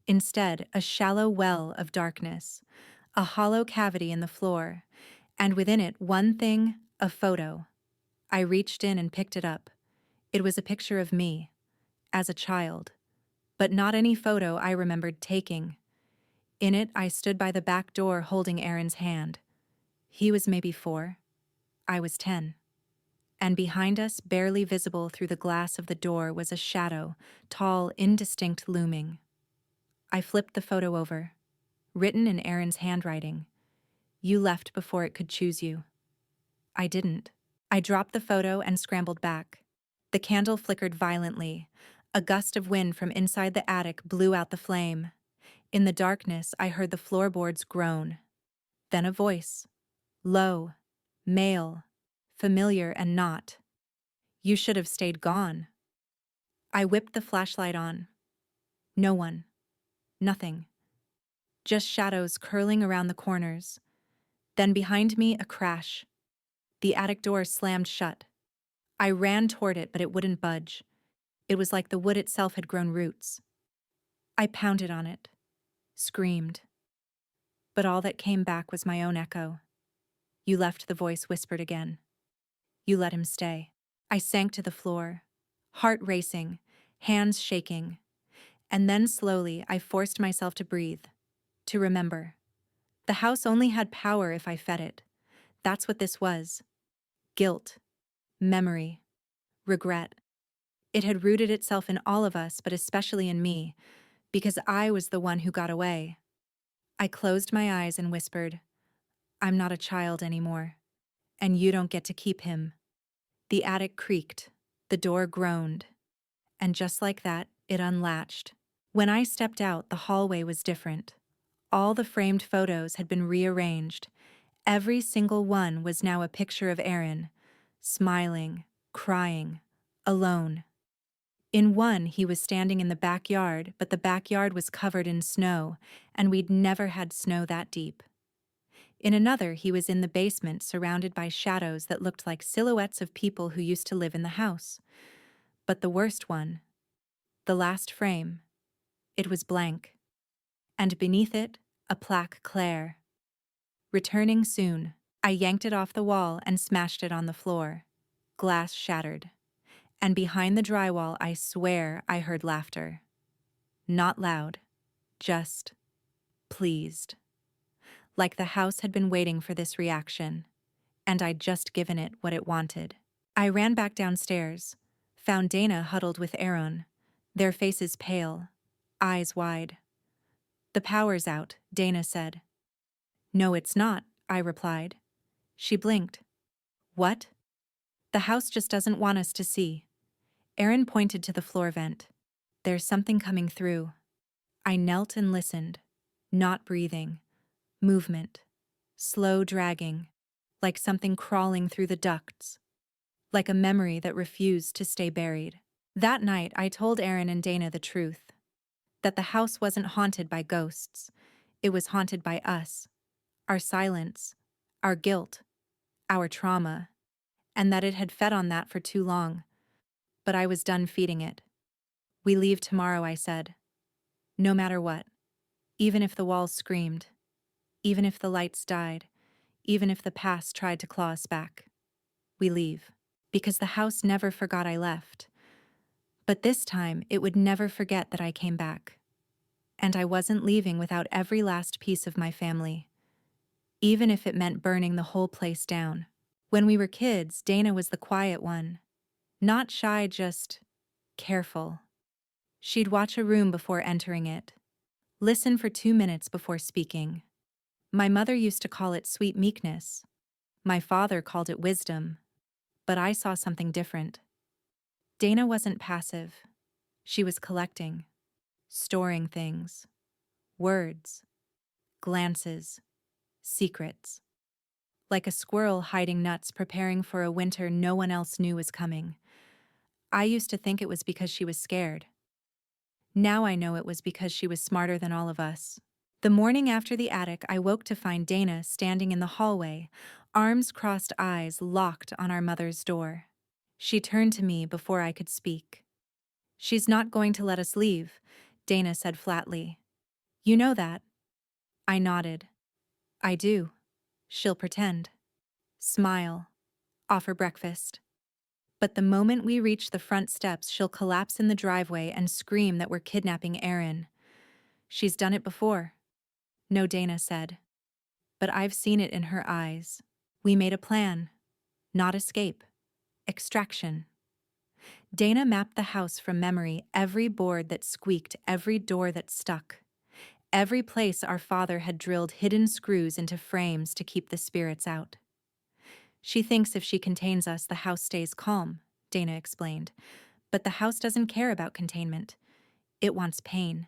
Instead, a shallow well of darkness, a hollow cavity in the floor, and within it one thing, a photo. I reached in and picked it up. It was a picture of me, as a child, but not any photo I remembered taking. In it, I stood by the back door holding Aaron's hand. He was maybe 4. I was 10. And behind us, barely visible through the glass of the door, was a shadow, tall, indistinct, looming. I flipped the photo over. Written in Aaron's handwriting. "You left before it could choose you." I didn't. I dropped the photo and scrambled back. The candle flickered violently. A gust of wind from inside the attic blew out the flame. In the darkness, I heard the floorboards groan. Then a voice. Low. Male. Familiar and not. "You should have stayed gone." I whipped the flashlight on. No one. Nothing. Just shadows curling around the corners. Then behind me, a crash. The attic door slammed shut. I ran toward it, but it wouldn't budge. It was like the wood itself had grown roots. I pounded on it. Screamed. But all that came back was my own echo. "You left," the voice whispered again. "You let him stay." I sank to the floor, heart racing, hands shaking. And then slowly I forced myself to breathe, to remember. The house only had power if I fed it. That's what this was. Guilt. Memory. Regret. It had rooted itself in all of us, but especially in me, because I was the one who got away. I closed my eyes and whispered, "I'm not a child anymore, and you don't get to keep him." The attic creaked, the door groaned, and just like that, it unlatched. When I stepped out, the hallway was different. All the framed photos had been rearranged. Every single one was now a picture of Aaron, smiling, crying, alone. In one, he was standing in the backyard, but the backyard was covered in snow, and we'd never had snow that deep. In another, he was in the basement, surrounded by shadows that looked like silhouettes of people who used to live in the house. But the worst one, the last frame, it was blank. And beneath it, a plaque, "Claire. Returning soon." I yanked it off the wall and smashed it on the floor. Glass shattered. And behind the drywall, I swear I heard laughter. Not loud, just pleased. Like the house had been waiting for this reaction, and I'd just given it what it wanted. I ran back downstairs, found Dana huddled with Aaron, their faces pale, eyes wide. "The power's out," Dana said. "No, it's not," I replied. She blinked. "What?" "The house just doesn't want us to see." Aaron pointed to the floor vent. "There's something coming through." I knelt and listened. Not breathing. Movement. Slow dragging. Like something crawling through the ducts. Like a memory that refused to stay buried. That night, I told Aaron and Dana the truth. That the house wasn't haunted by ghosts. It was haunted by us. Our silence. Our guilt. Our trauma. And that it had fed on that for too long. But I was done feeding it. "We leave tomorrow," I said. "No matter what. Even if the walls screamed. Even if the lights died. Even if the past tried to claw us back. We leave." Because the house never forgot I left. But this time, it would never forget that I came back. And I wasn't leaving without every last piece of my family. Even if it meant burning the whole place down. When we were kids, Dana was the quiet one. Not shy, just careful. She'd watch a room before entering it. Listen for 2 minutes before speaking. My mother used to call it sweet meekness. My father called it wisdom. But I saw something different. Dana wasn't passive. She was collecting. Storing things. Words. Glances. Secrets. Like a squirrel hiding nuts preparing for a winter no one else knew was coming. I used to think it was because she was scared. Now I know it was because she was smarter than all of us. The morning after the attic, I woke to find Dana standing in the hallway, arms crossed, eyes locked on our mother's door. She turned to me before I could speak. "She's not going to let us leave," Dana said flatly. "You know that?" I nodded. "I do. She'll pretend. Smile. Offer breakfast. But the moment we reach the front steps, she'll collapse in the driveway and scream that we're kidnapping Aaron. She's done it before." "No," Dana said. "But I've seen it in her eyes. We made a plan. Not escape. Extraction." Dana mapped the house from memory, every board that squeaked, every door that stuck. Every place our father had drilled hidden screws into frames to keep the spirits out. "She thinks if she contains us, the house stays calm," Dana explained. "But the house doesn't care about containment. It wants pain."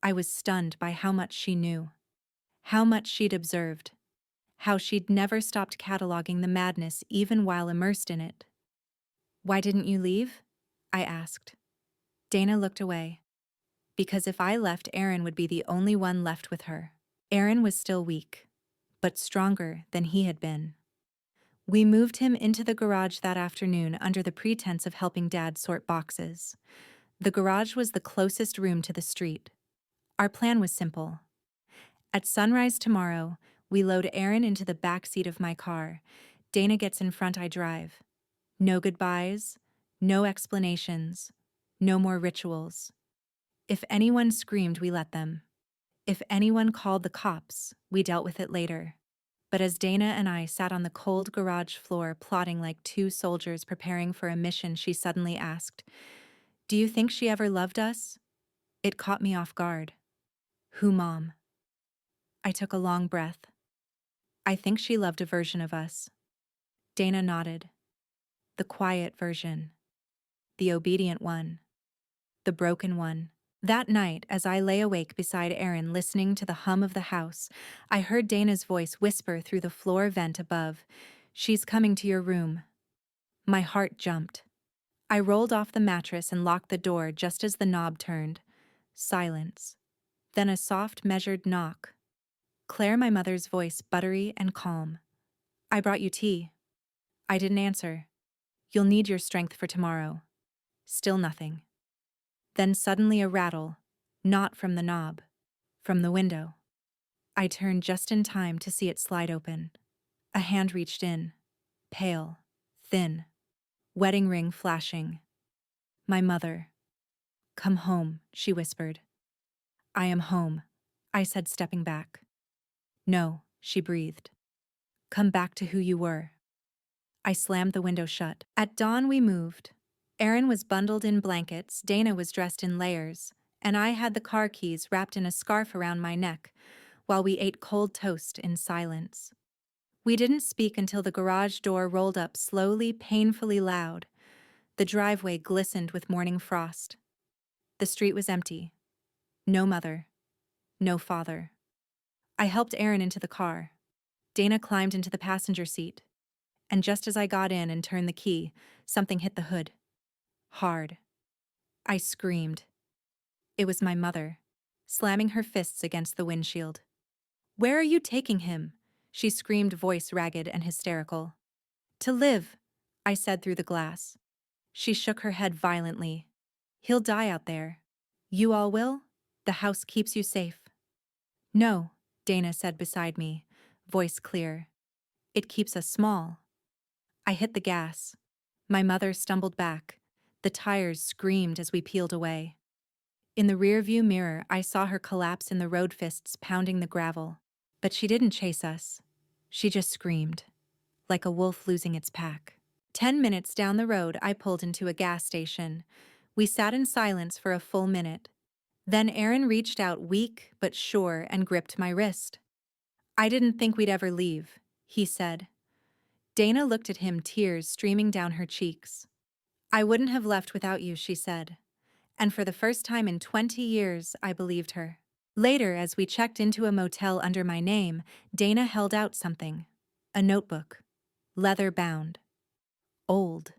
I was stunned by how much she knew. How much she'd observed. How she'd never stopped cataloging the madness even while immersed in it. "Why didn't you leave?" I asked. Dana looked away. "Because if I left, Aaron would be the only one left with her." Aaron was still weak, but stronger than he had been. We moved him into the garage that afternoon under the pretense of helping Dad sort boxes. The garage was the closest room to the street. Our plan was simple. At sunrise tomorrow, we load Aaron into the back seat of my car. Dana gets in front, I drive. No goodbyes, no explanations, no more rituals. If anyone screamed, we let them. If anyone called the cops, we dealt with it later. But as Dana and I sat on the cold garage floor plotting like two soldiers preparing for a mission, she suddenly asked, "Do you think she ever loved us?" It caught me off guard. "Who, Mom?" I took a long breath. "I think she loved a version of us." Dana nodded. "The quiet version. The obedient one. The broken one." That night, as I lay awake beside Aaron listening to the hum of the house, I heard Dana's voice whisper through the floor vent above, "She's coming to your room." My heart jumped. I rolled off the mattress and locked the door just as the knob turned. Silence. Then a soft, measured knock. Claire, my mother's voice, buttery and calm. "I brought you tea." I didn't answer. "You'll need your strength for tomorrow." Still nothing. Then suddenly a rattle, not from the knob, from the window. I turned just in time to see it slide open. A hand reached in, pale, thin, wedding ring flashing. My mother. "Come home," she whispered. "I am home," I said, stepping back. "No," she breathed. "Come back to who you were." I slammed the window shut. At dawn we moved. Aaron was bundled in blankets, Dana was dressed in layers, and I had the car keys wrapped in a scarf around my neck while we ate cold toast in silence. We didn't speak until the garage door rolled up slowly, painfully loud. The driveway glistened with morning frost. The street was empty. No mother. No father. I helped Aaron into the car. Dana climbed into the passenger seat. And just as I got in and turned the key, something hit the hood. Hard. I screamed. It was my mother, slamming her fists against the windshield. "Where are you taking him?" she screamed, voice ragged and hysterical. "To live," I said through the glass. She shook her head violently. "He'll die out there. You all will? The house keeps you safe." "No," Dana said beside me, voice clear. "It keeps us small." I hit the gas. My mother stumbled back. The tires screamed as we peeled away. In the rearview mirror, I saw her collapse in the road, fists pounding the gravel. But she didn't chase us. She just screamed, like a wolf losing its pack. 10 minutes down the road, I pulled into a gas station. We sat in silence for a full minute. Then Aaron reached out, weak but sure, and gripped my wrist. "I didn't think we'd ever leave," he said. Dana looked at him, tears streaming down her cheeks. "I wouldn't have left without you," she said. And for the first time in 20 years, I believed her. Later, as we checked into a motel under my name, Dana held out something. A notebook. Leather-bound. Old.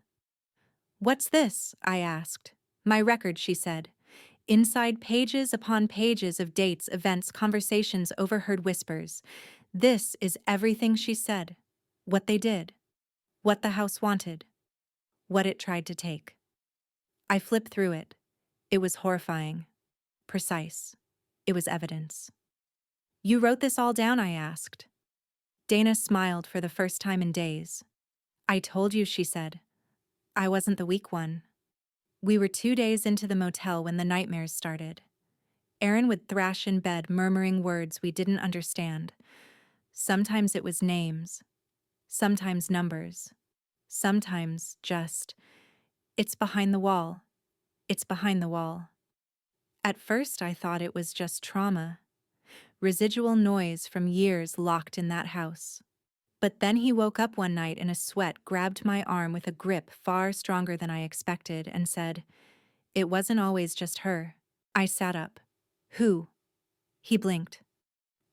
"What's this?" I asked. "My record," she said. Inside, pages upon pages of dates, events, conversations, overheard whispers. This is everything she said. What they did. What the house wanted. What it tried to take. I flipped through it. It was horrifying. Precise. It was evidence. "You wrote this all down?" I asked. Dana smiled for the first time in days. "I told you," she said. "I wasn't the weak one." We were 2 days into the motel when the nightmares started. Aaron would thrash in bed, murmuring words we didn't understand. Sometimes it was names. Sometimes numbers. Sometimes just, "It's behind the wall. It's behind the wall." At first I thought it was just trauma. Residual noise from years locked in that house. But then he woke up one night in a sweat, grabbed my arm with a grip far stronger than I expected, and said, "It wasn't always just her." I sat up. "Who?" He blinked.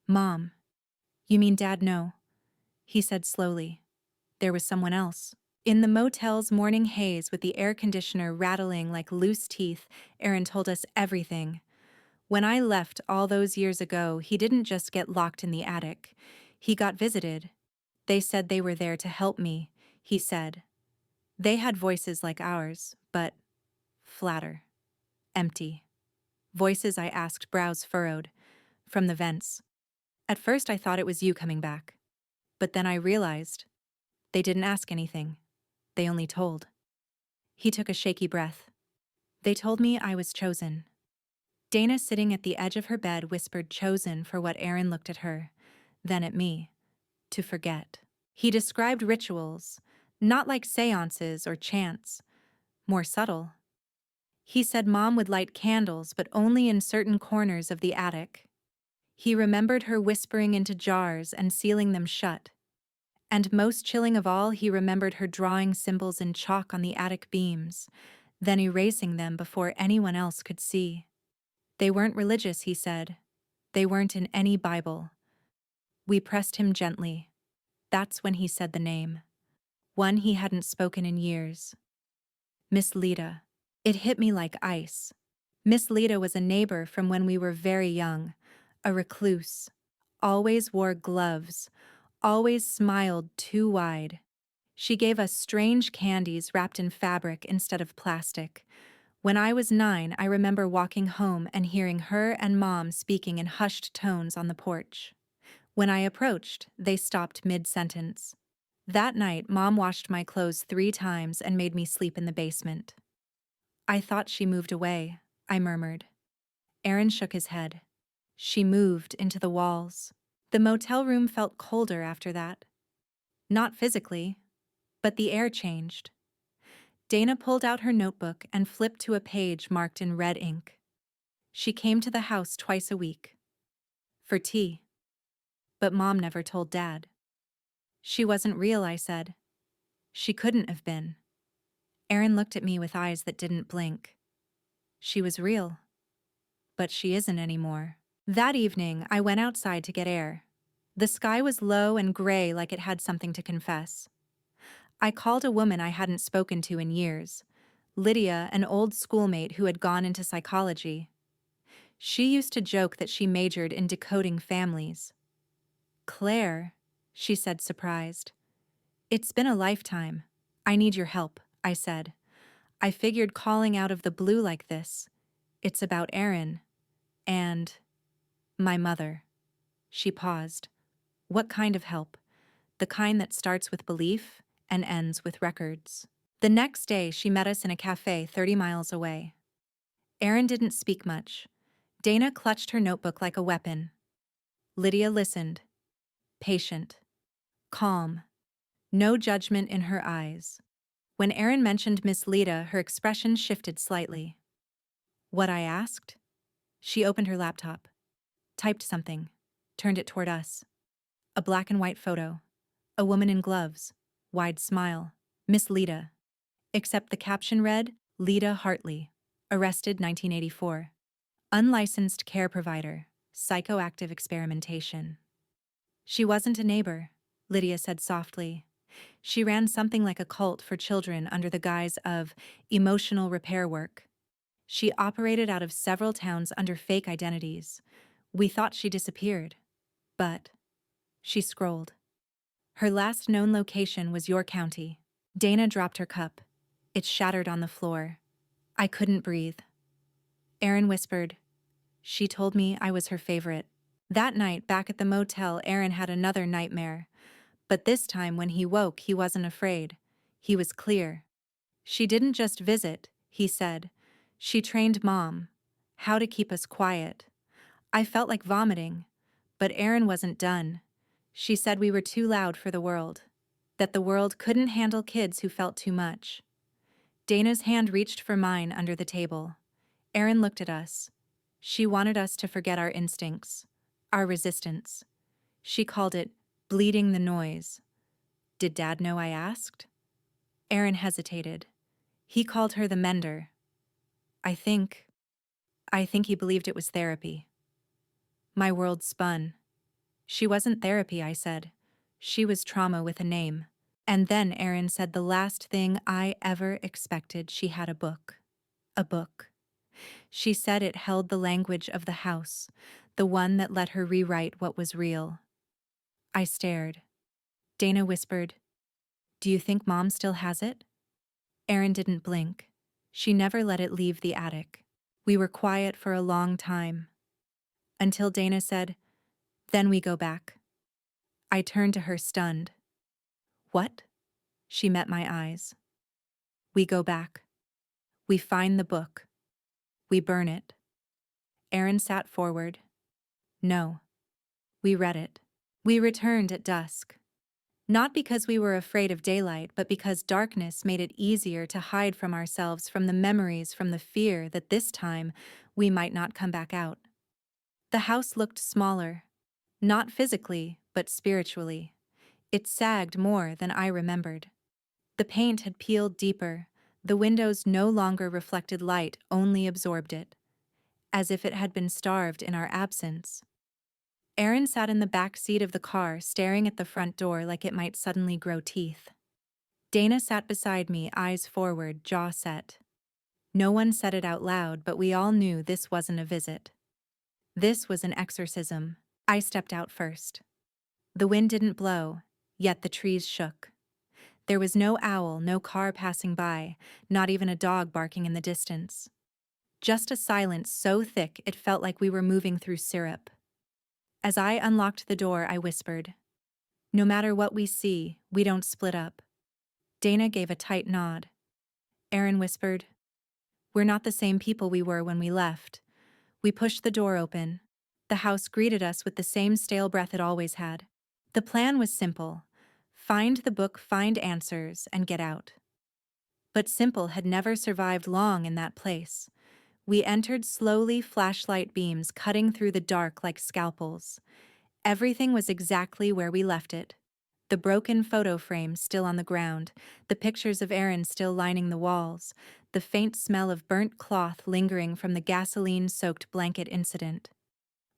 "Mom." "You mean Dad?" "No," he said slowly. "There was someone else." In the motel's morning haze, with the air conditioner rattling like loose teeth, Aaron told us everything. When I left all those years ago, he didn't just get locked in the attic. He got visited. They said they were there to help me, he said. They had voices like ours, but flatter. Empty. Voices, I asked, brows furrowed. From the vents. At first I thought it was you coming back. But then I realized. They didn't ask anything. They only told. He took a shaky breath. They told me I was chosen. Dana, sitting at the edge of her bed, whispered, "Chosen for what?" Aaron looked at her, then at me. "To forget." He described rituals, not like seances or chants, more subtle. He said Mom would light candles, but only in certain corners of the attic. He remembered her whispering into jars and sealing them shut. And most chilling of all, he remembered her drawing symbols in chalk on the attic beams, then erasing them before anyone else could see. They weren't religious, he said. They weren't in any Bible. We pressed him gently. That's when he said the name. One he hadn't spoken in years. Miss Lita. It hit me like ice. Miss Lita was a neighbor from when we were very young, a recluse. Always wore gloves, always smiled too wide. She gave us strange candies wrapped in fabric instead of plastic. When I was 9, I remember walking home and hearing her and Mom speaking in hushed tones on the porch. When I approached, they stopped mid-sentence. That night, Mom washed my clothes 3 times and made me sleep in the basement. "I thought she moved away," I murmured. Aaron shook his head. "She moved into the walls." The motel room felt colder after that. Not physically, but the air changed. Dana pulled out her notebook and flipped to a page marked in red ink. She came to the house twice a week. For tea. But Mom never told Dad. She wasn't real, I said. She couldn't have been. Erin looked at me with eyes that didn't blink. She was real. But she isn't anymore. That evening, I went outside to get air. The sky was low and gray like it had something to confess. I called a woman I hadn't spoken to in years, Lydia, an old schoolmate who had gone into psychology. She used to joke that she majored in decoding families. Claire, she said, surprised. It's been a lifetime. I need your help, I said. I figured calling out of the blue like this. It's about Erin. And my mother. She paused. What kind of help? The kind that starts with belief and ends with records. The next day, she met us in a cafe 30 miles away. Erin didn't speak much. Dana clutched her notebook like a weapon. Lydia listened. Patient. Calm. No judgment in her eyes. When Erin mentioned Miss Lita, her expression shifted slightly. What I asked? She opened her laptop. Typed something. Turned it toward us. A black and white photo. A woman in gloves. Wide smile. Miss Lita. Except the caption read, Lita Hartley. Arrested 1984. Unlicensed care provider. Psychoactive experimentation. She wasn't a neighbor, Lydia said softly. She ran something like a cult for children under the guise of emotional repair work. She operated out of several towns under fake identities. We thought she disappeared. But she scrolled. Her last known location was your county. Dana dropped her cup. It shattered on the floor. I couldn't breathe. Erin whispered. She told me I was her favorite. That night, back at the motel, Erin had another nightmare. But this time, when he woke, he wasn't afraid. He was clear. She didn't just visit, he said. She trained Mom. How to keep us quiet. I felt like vomiting. But Erin wasn't done. She said we were too loud for the world. That the world couldn't handle kids who felt too much. Dana's hand reached for mine under the table. Erin looked at us. She wanted us to forget our instincts, our resistance. She called it bleeding the noise. Did Dad know I asked? Erin hesitated. He called her the mender. I think he believed it was therapy. My world spun. She wasn't therapy, I said. She was trauma with a name. And then Erin said the last thing I ever expected. She had a book. A book. She said it held the language of the house, the one that let her rewrite what was real. I stared. Dana whispered, Do you think Mom still has it? Erin didn't blink. She never let it leave the attic. We were quiet for a long time. Until Dana said, Then we go back. I turned to her stunned. What? She met my eyes. We go back. We find the book. We burn it. Erin sat forward. No. We read it. We returned at dusk. Not because we were afraid of daylight, but because darkness made it easier to hide from ourselves, from the memories, from the fear that this time we might not come back out. The house looked smaller. Not physically, but spiritually. It sagged more than I remembered. The paint had peeled deeper. The windows no longer reflected light, only absorbed it. As if it had been starved in our absence. Erin sat in the back seat of the car, staring at the front door like it might suddenly grow teeth. Dana sat beside me, eyes forward, jaw set. No one said it out loud, but we all knew this wasn't a visit. This was an exorcism. I stepped out first. The wind didn't blow, yet the trees shook. There was no owl, no car passing by, not even a dog barking in the distance. Just a silence so thick it felt like we were moving through syrup. As I unlocked the door, I whispered, No matter what we see, we don't split up. Dana gave a tight nod. Erin whispered, We're not the same people we were when we left. We pushed the door open. The house greeted us with the same stale breath it always had. The plan was simple. Find the book, find answers, and get out. But simple had never survived long in that place. We entered slowly, flashlight beams cutting through the dark like scalpels. Everything was exactly where we left it. The broken photo frame still on the ground, the pictures of Aaron still lining the walls, the faint smell of burnt cloth lingering from the gasoline-soaked blanket incident.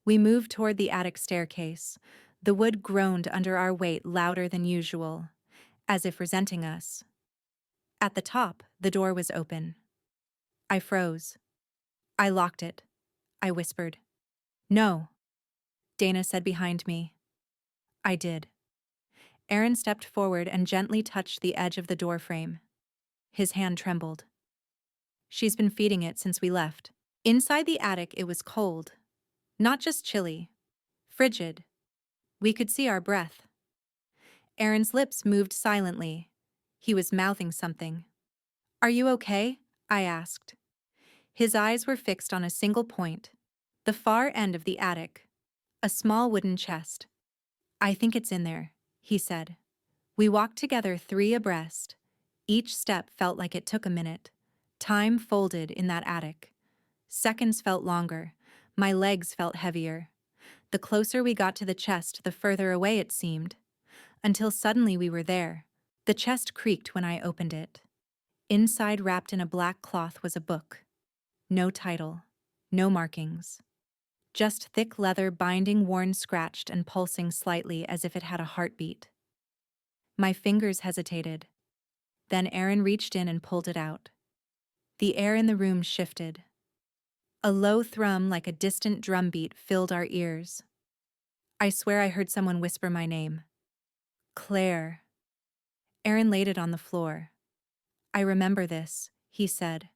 We moved toward the attic staircase. The wood groaned under our weight louder than usual, as if resenting us. At the top, the door was open. I froze. I locked it. I whispered. "No," Dana said behind me. I did. Aaron stepped forward and gently touched the edge of the doorframe. His hand trembled. "She's been feeding it since we left." Inside the attic, it was cold. Not just chilly. Frigid. We could see our breath. Aaron's lips moved silently. He was mouthing something. "Are you okay?" I asked. His eyes were fixed on a single point. The far end of the attic. A small wooden chest. "I think it's in there," he said. We walked together 3 abreast. Each step felt like it took a minute. Time folded in that attic. Seconds felt longer. My legs felt heavier. The closer we got to the chest, the further away it seemed. Until suddenly we were there. The chest creaked when I opened it. Inside, wrapped in a black cloth, was a book. No title. No markings. Just thick leather binding worn, scratched, and pulsing slightly as if it had a heartbeat. My fingers hesitated. Then Aaron reached in and pulled it out. The air in the room shifted. A low thrum like a distant drumbeat filled our ears. I swear I heard someone whisper my name. "Claire." Aaron laid it on the floor. "I remember this," he said.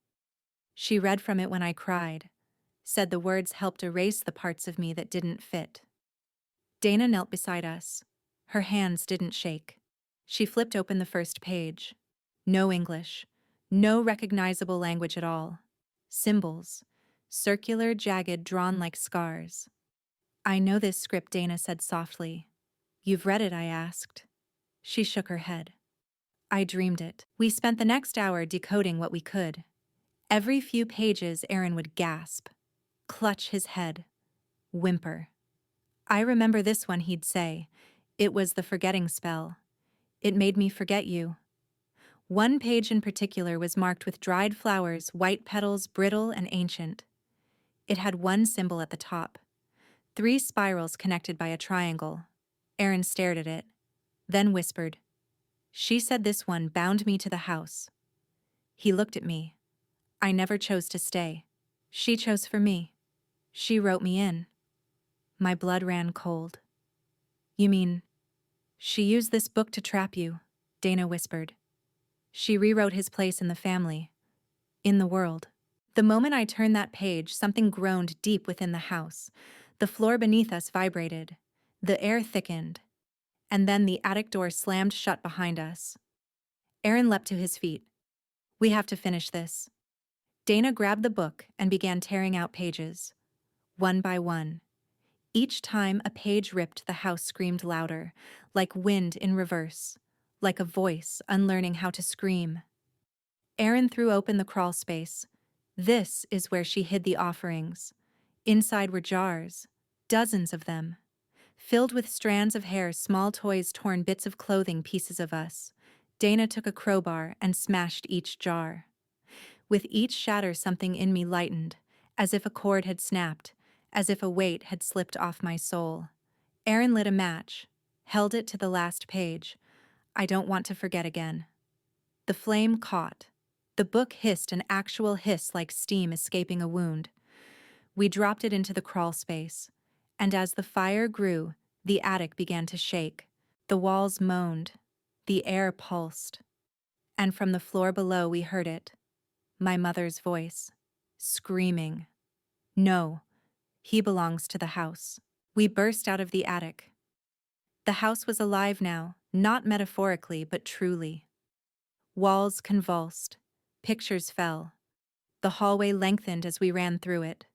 "She read from it when I cried. Said the words helped erase the parts of me that didn't fit." Dana knelt beside us. Her hands didn't shake. She flipped open the first page. No English. No recognizable language at all. Symbols. Circular, jagged, drawn like scars. "I know this script," Dana said softly. "You've read it?" I asked. She shook her head. "I dreamed it." We spent the next hour decoding what we could. Every few pages, Aaron would gasp, clutch his head, whimper. "I remember this one," he'd say. "It was the forgetting spell. It made me forget you." One page in particular was marked with dried flowers, white petals, brittle and ancient. It had one symbol at the top. 3 spirals connected by a triangle. Aaron stared at it, then whispered, "She said this one bound me to the house." He looked at me. "I never chose to stay. She chose for me. She wrote me in." My blood ran cold. "You mean, she used this book to trap you?" Dana whispered. "She rewrote his place in the family. In the world." The moment I turned that page, something groaned deep within the house. The floor beneath us vibrated. The air thickened. And then the attic door slammed shut behind us. Aaron leapt to his feet. "We have to finish this." Dana grabbed the book and began tearing out pages. One by one. Each time a page ripped, the house screamed louder, like wind in reverse, like a voice unlearning how to scream. Aaron threw open the crawl space. This is where she hid the offerings. Inside were jars, dozens of them, filled with strands of hair, small toys, torn bits of clothing, pieces of us. Dana took a crowbar and smashed each jar. With each shatter, something in me lightened, as if a cord had snapped, as if a weight had slipped off my soul. Aaron lit a match, held it to the last page. "I don't want to forget again." The flame caught. The book hissed, an actual hiss like steam escaping a wound. We dropped it into the crawl space, and as the fire grew, the attic began to shake. The walls moaned. The air pulsed. And from the floor below we heard it. My mother's voice, screaming, "No, he belongs to the house." We burst out of the attic. The house was alive now, not metaphorically, but truly. Walls convulsed. Pictures fell. The hallway lengthened as we ran through it.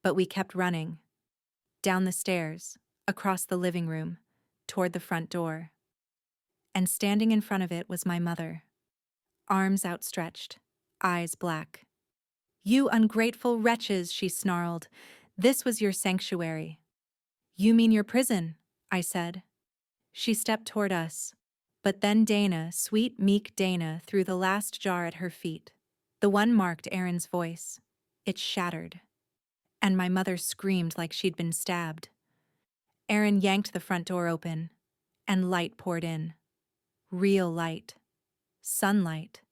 But we kept running. Down the stairs, across the living room, toward the front door. And standing in front of it was my mother. arms outstretched, eyes black. "You ungrateful wretches," she snarled. "This was your sanctuary." "You mean your prison," I said. She stepped toward us. But then Dana, sweet, meek Dana, threw the last jar at her feet. The one marked Aaron's voice. It shattered. And my mother screamed like she'd been stabbed. Aaron yanked the front door open, and light poured in. Real light. Sunlight.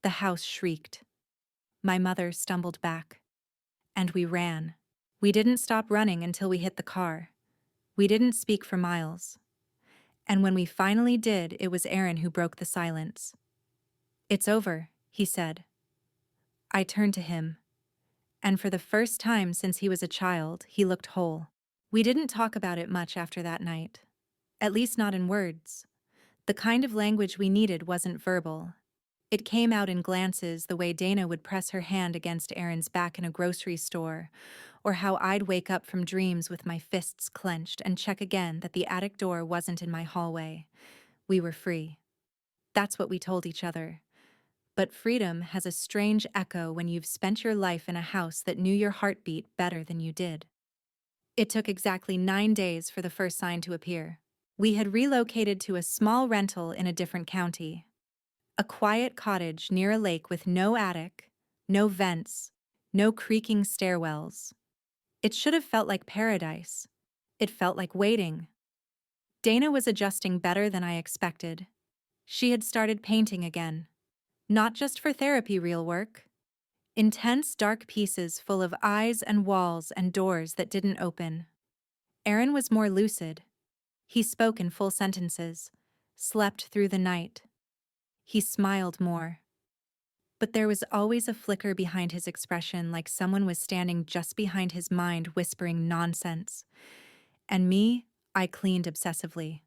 The house shrieked. My mother stumbled back. And we ran. We didn't stop running until we hit the car. We didn't speak for miles. And when we finally did, it was Aaron who broke the silence. "It's over," he said. I turned to him. And for the first time since he was a child, he looked whole. We didn't talk about it much after that night. At least not in words. The kind of language we needed wasn't verbal. It came out in glances, the way Dana would press her hand against Aaron's back in a grocery store, or how I'd wake up from dreams with my fists clenched and check again that the attic door wasn't in my hallway. We were free. That's what we told each other. But freedom has a strange echo when you've spent your life in a house that knew your heartbeat better than you did. It took exactly 9 days for the first sign to appear. We had relocated to a small rental in a different county. A quiet cottage near a lake with no attic, no vents, no creaking stairwells. It should have felt like paradise. It felt like waiting. Dana was adjusting better than I expected. She had started painting again. Not just for therapy, real work. Intense, dark pieces full of eyes and walls and doors that didn't open. Aaron was more lucid. He spoke in full sentences, slept through the night. He smiled more. But there was always a flicker behind his expression, like someone was standing just behind his mind whispering nonsense. And me, I cleaned obsessively.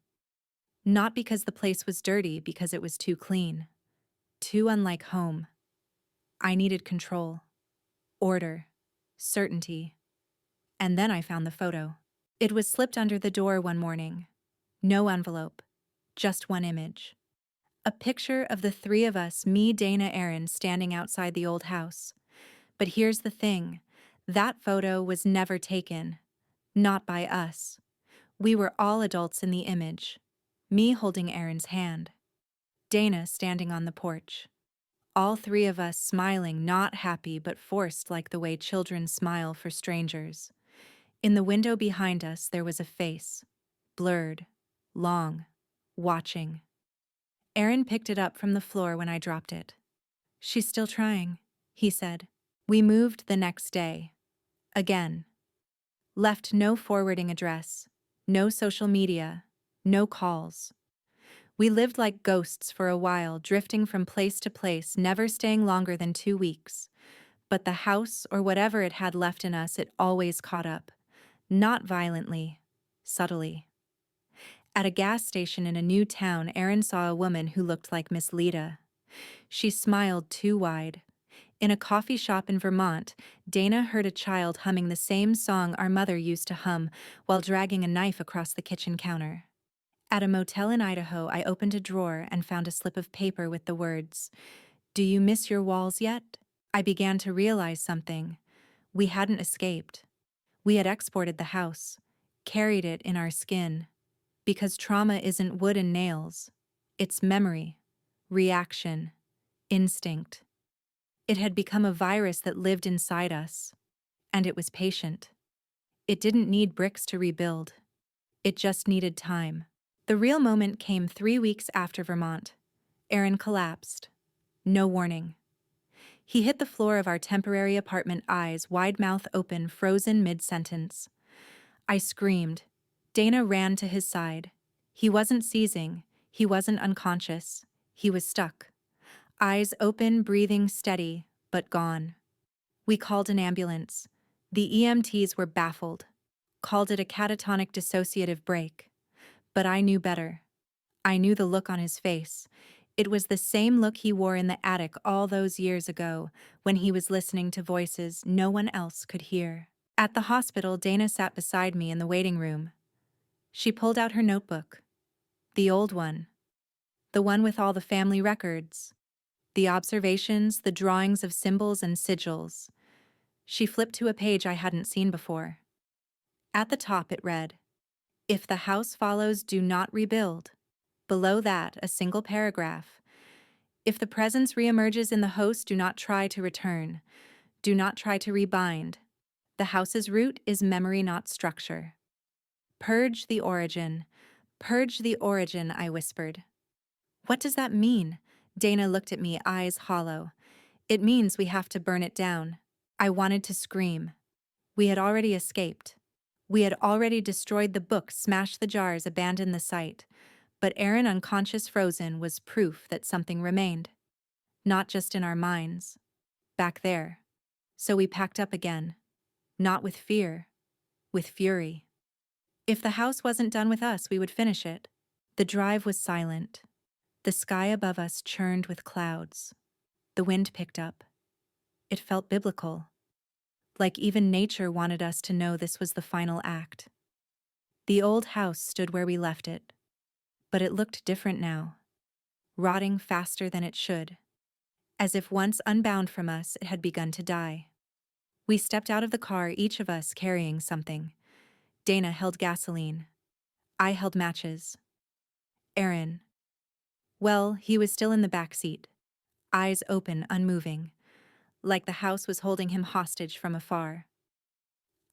Not because the place was dirty, because it was too clean. Too unlike home. I needed control, order, certainty. And then I found the photo. It was slipped under the door one morning. No envelope, just one image. A picture of the three of us, me, Dana, Aaron, standing outside the old house. But here's the thing. That photo was never taken. Not by us. We were all adults in the image. Me holding Aaron's hand. Dana standing on the porch. All three of us smiling, not happy but forced, like the way children smile for strangers. In the window behind us there was a face. Blurred. Long. Watching. Aaron picked it up from the floor when I dropped it. "She's still trying," he said. We moved the next day. Again. Left no forwarding address. No social media. No calls. We lived like ghosts for a while, drifting from place to place, never staying longer than 2 weeks. But the house, or whatever it had left in us, it always caught up. Not violently. Subtly. At a gas station in a new town, Aaron saw a woman who looked like Miss Lita. She smiled too wide. In a coffee shop in Vermont, Dana heard a child humming the same song our mother used to hum while dragging a knife across the kitchen counter. At a motel in Idaho, I opened a drawer and found a slip of paper with the words, "Do you miss your walls yet?" I began to realize something. We hadn't escaped. We had exported the house, carried it in our skin. Because trauma isn't wood and nails. It's memory, reaction, instinct. It had become a virus that lived inside us. And it was patient. It didn't need bricks to rebuild. It just needed time. The real moment came 3 weeks after Vermont. Aaron collapsed. No warning. He hit the floor of our temporary apartment, eyes wide, mouth open, frozen mid-sentence. I screamed. Dana ran to his side. He wasn't seizing. He wasn't unconscious. He was stuck. Eyes open, breathing steady, but gone. We called an ambulance. The EMTs were baffled. Called it a catatonic dissociative break. But I knew better. I knew the look on his face. It was the same look he wore in the attic all those years ago, when he was listening to voices no one else could hear. At the hospital, Dana sat beside me in the waiting room. She pulled out her notebook. The old one. The one with all the family records. The observations, the drawings of symbols and sigils. She flipped to a page I hadn't seen before. At the top it read, "If the house follows, do not rebuild." Below that, a single paragraph. "If the presence reemerges in the host, do not try to return. Do not try to rebind. The house's root is memory, not structure." Purge the origin. Purge the origin, I whispered. What does that mean? Dana looked at me, eyes hollow. It means we have to burn it down. I wanted to scream. We had already escaped. We had already destroyed the books, smashed the jars, abandoned the site. But Aaron, unconscious, frozen, was proof that something remained. Not just in our minds. Back there. So we packed up again. Not with fear. With fury. If the house wasn't done with us, we would finish it. The drive was silent. The sky above us churned with clouds. The wind picked up. It felt biblical. Like even nature wanted us to know this was the final act. The old house stood where we left it. But it looked different now. Rotting faster than it should. As if once unbound from us, it had begun to die. We stepped out of the car, each of us carrying something. Dana held gasoline. I held matches. Aaron. Well, he was still in the back seat. Eyes open, unmoving. Like the house was holding him hostage from afar.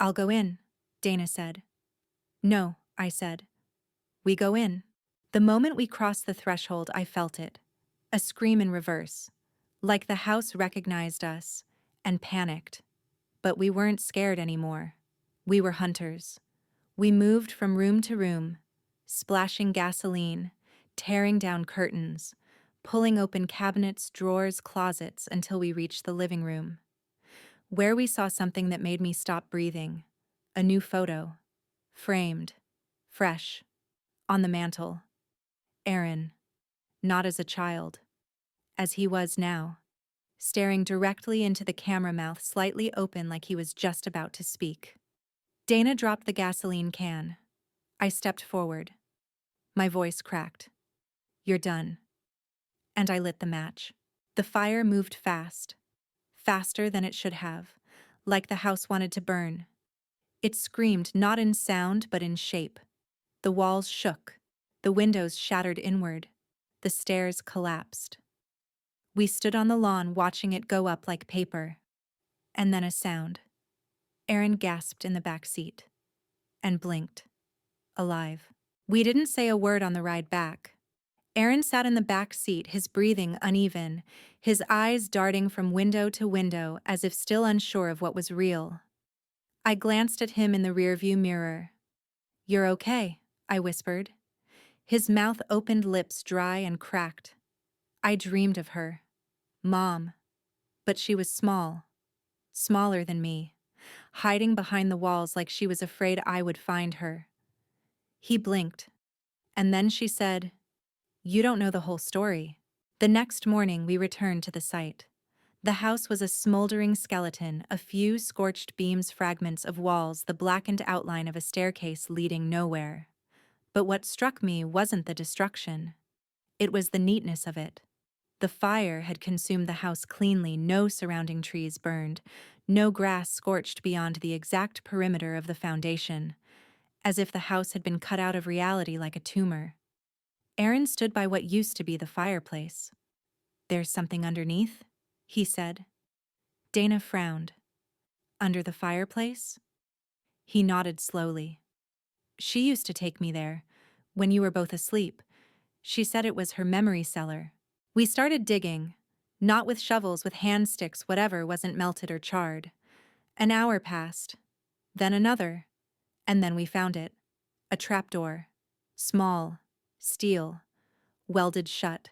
"I'll go in," Dana said. "No," I said. "We go in." The moment we crossed the threshold, I felt it. A scream in reverse. Like the house recognized us and panicked. But we weren't scared anymore. We were hunters. We moved from room to room, splashing gasoline, tearing down curtains, pulling open cabinets, drawers, closets until we reached the living room, where we saw something that made me stop breathing. A new photo. Framed. Fresh. On the mantel. Aaron. Not as a child. As he was now. Staring directly into the camera, mouth slightly open like he was just about to speak. Dana dropped the gasoline can. I stepped forward. My voice cracked. "You're done." And I lit the match. The fire moved fast. Faster than it should have. Like the house wanted to burn. It screamed, not in sound but in shape. The walls shook. The windows shattered inward. The stairs collapsed. We stood on the lawn watching it go up like paper. And then a sound. Aaron gasped in the back seat. And blinked. Alive. We didn't say a word on the ride back. Aaron sat in the back seat, his breathing uneven, his eyes darting from window to window as if still unsure of what was real. I glanced at him in the rearview mirror. "You're okay," I whispered. His mouth opened, lips dry and cracked. I dreamed of her. Mom. But she was small. Smaller than me. Hiding behind the walls like she was afraid I would find her. He blinked. And then she said, "You don't know the whole story." The next morning we returned to the site. The house was a smoldering skeleton, a few scorched beams, fragments of walls, the blackened outline of a staircase leading nowhere. But what struck me wasn't the destruction. It was the neatness of it. The fire had consumed the house cleanly, no surrounding trees burned, no grass scorched beyond the exact perimeter of the foundation, as if the house had been cut out of reality like a tumor. Aaron stood by what used to be the fireplace. "There's something underneath?" he said. Dana frowned. "Under the fireplace?" He nodded slowly. "She used to take me there, when you were both asleep. She said it was her memory cellar." We started digging, not with shovels, with hand sticks, whatever wasn't melted or charred. An hour passed, then another, and then we found it. A trapdoor. Small, steel, welded shut.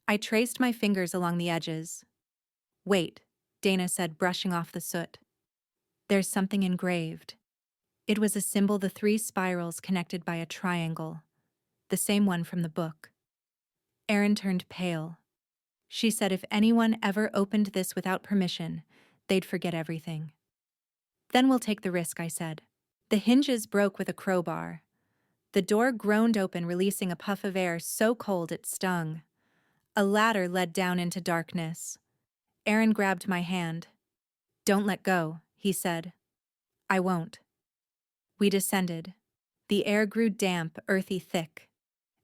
I traced my fingers along the edges. "Wait," Dana said, brushing off the soot. "There's something engraved." It was a symbol, the 3 spirals connected by a triangle, the same one from the book. Aaron turned pale. She said if anyone ever opened this without permission, they'd forget everything. "Then we'll take the risk," I said. The hinges broke with a crowbar. The door groaned open, releasing a puff of air so cold it stung. A ladder led down into darkness. Aaron grabbed my hand. "Don't let go," he said. "I won't." We descended. The air grew damp, earthy thick.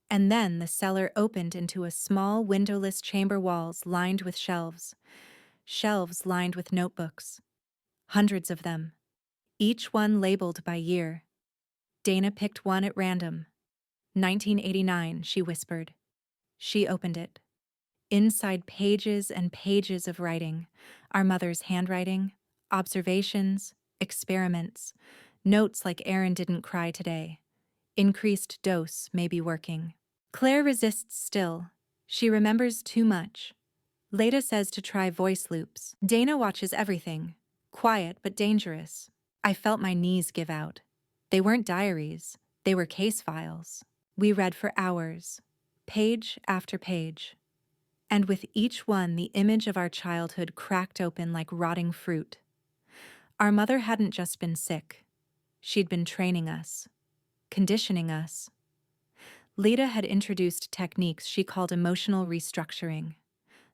And then the cellar opened into a small, windowless chamber, walls lined with shelves. Shelves lined with notebooks. Hundreds of them. Each one labeled by year. Dana picked one at random. 1989, she whispered. She opened it. Inside, pages and pages of writing. Our mother's handwriting, observations, experiments, notes like "Aaron didn't cry today. Increased dose may be working." Claire resists still. She remembers too much. Leda says to try voice loops. Dana watches everything. Quiet but dangerous. I felt my knees give out. They weren't diaries. They were case files. We read for hours. Page after page. And with each one, the image of our childhood cracked open like rotting fruit. Our mother hadn't just been sick. She'd been training us. Conditioning us. Leda had introduced techniques she called emotional restructuring.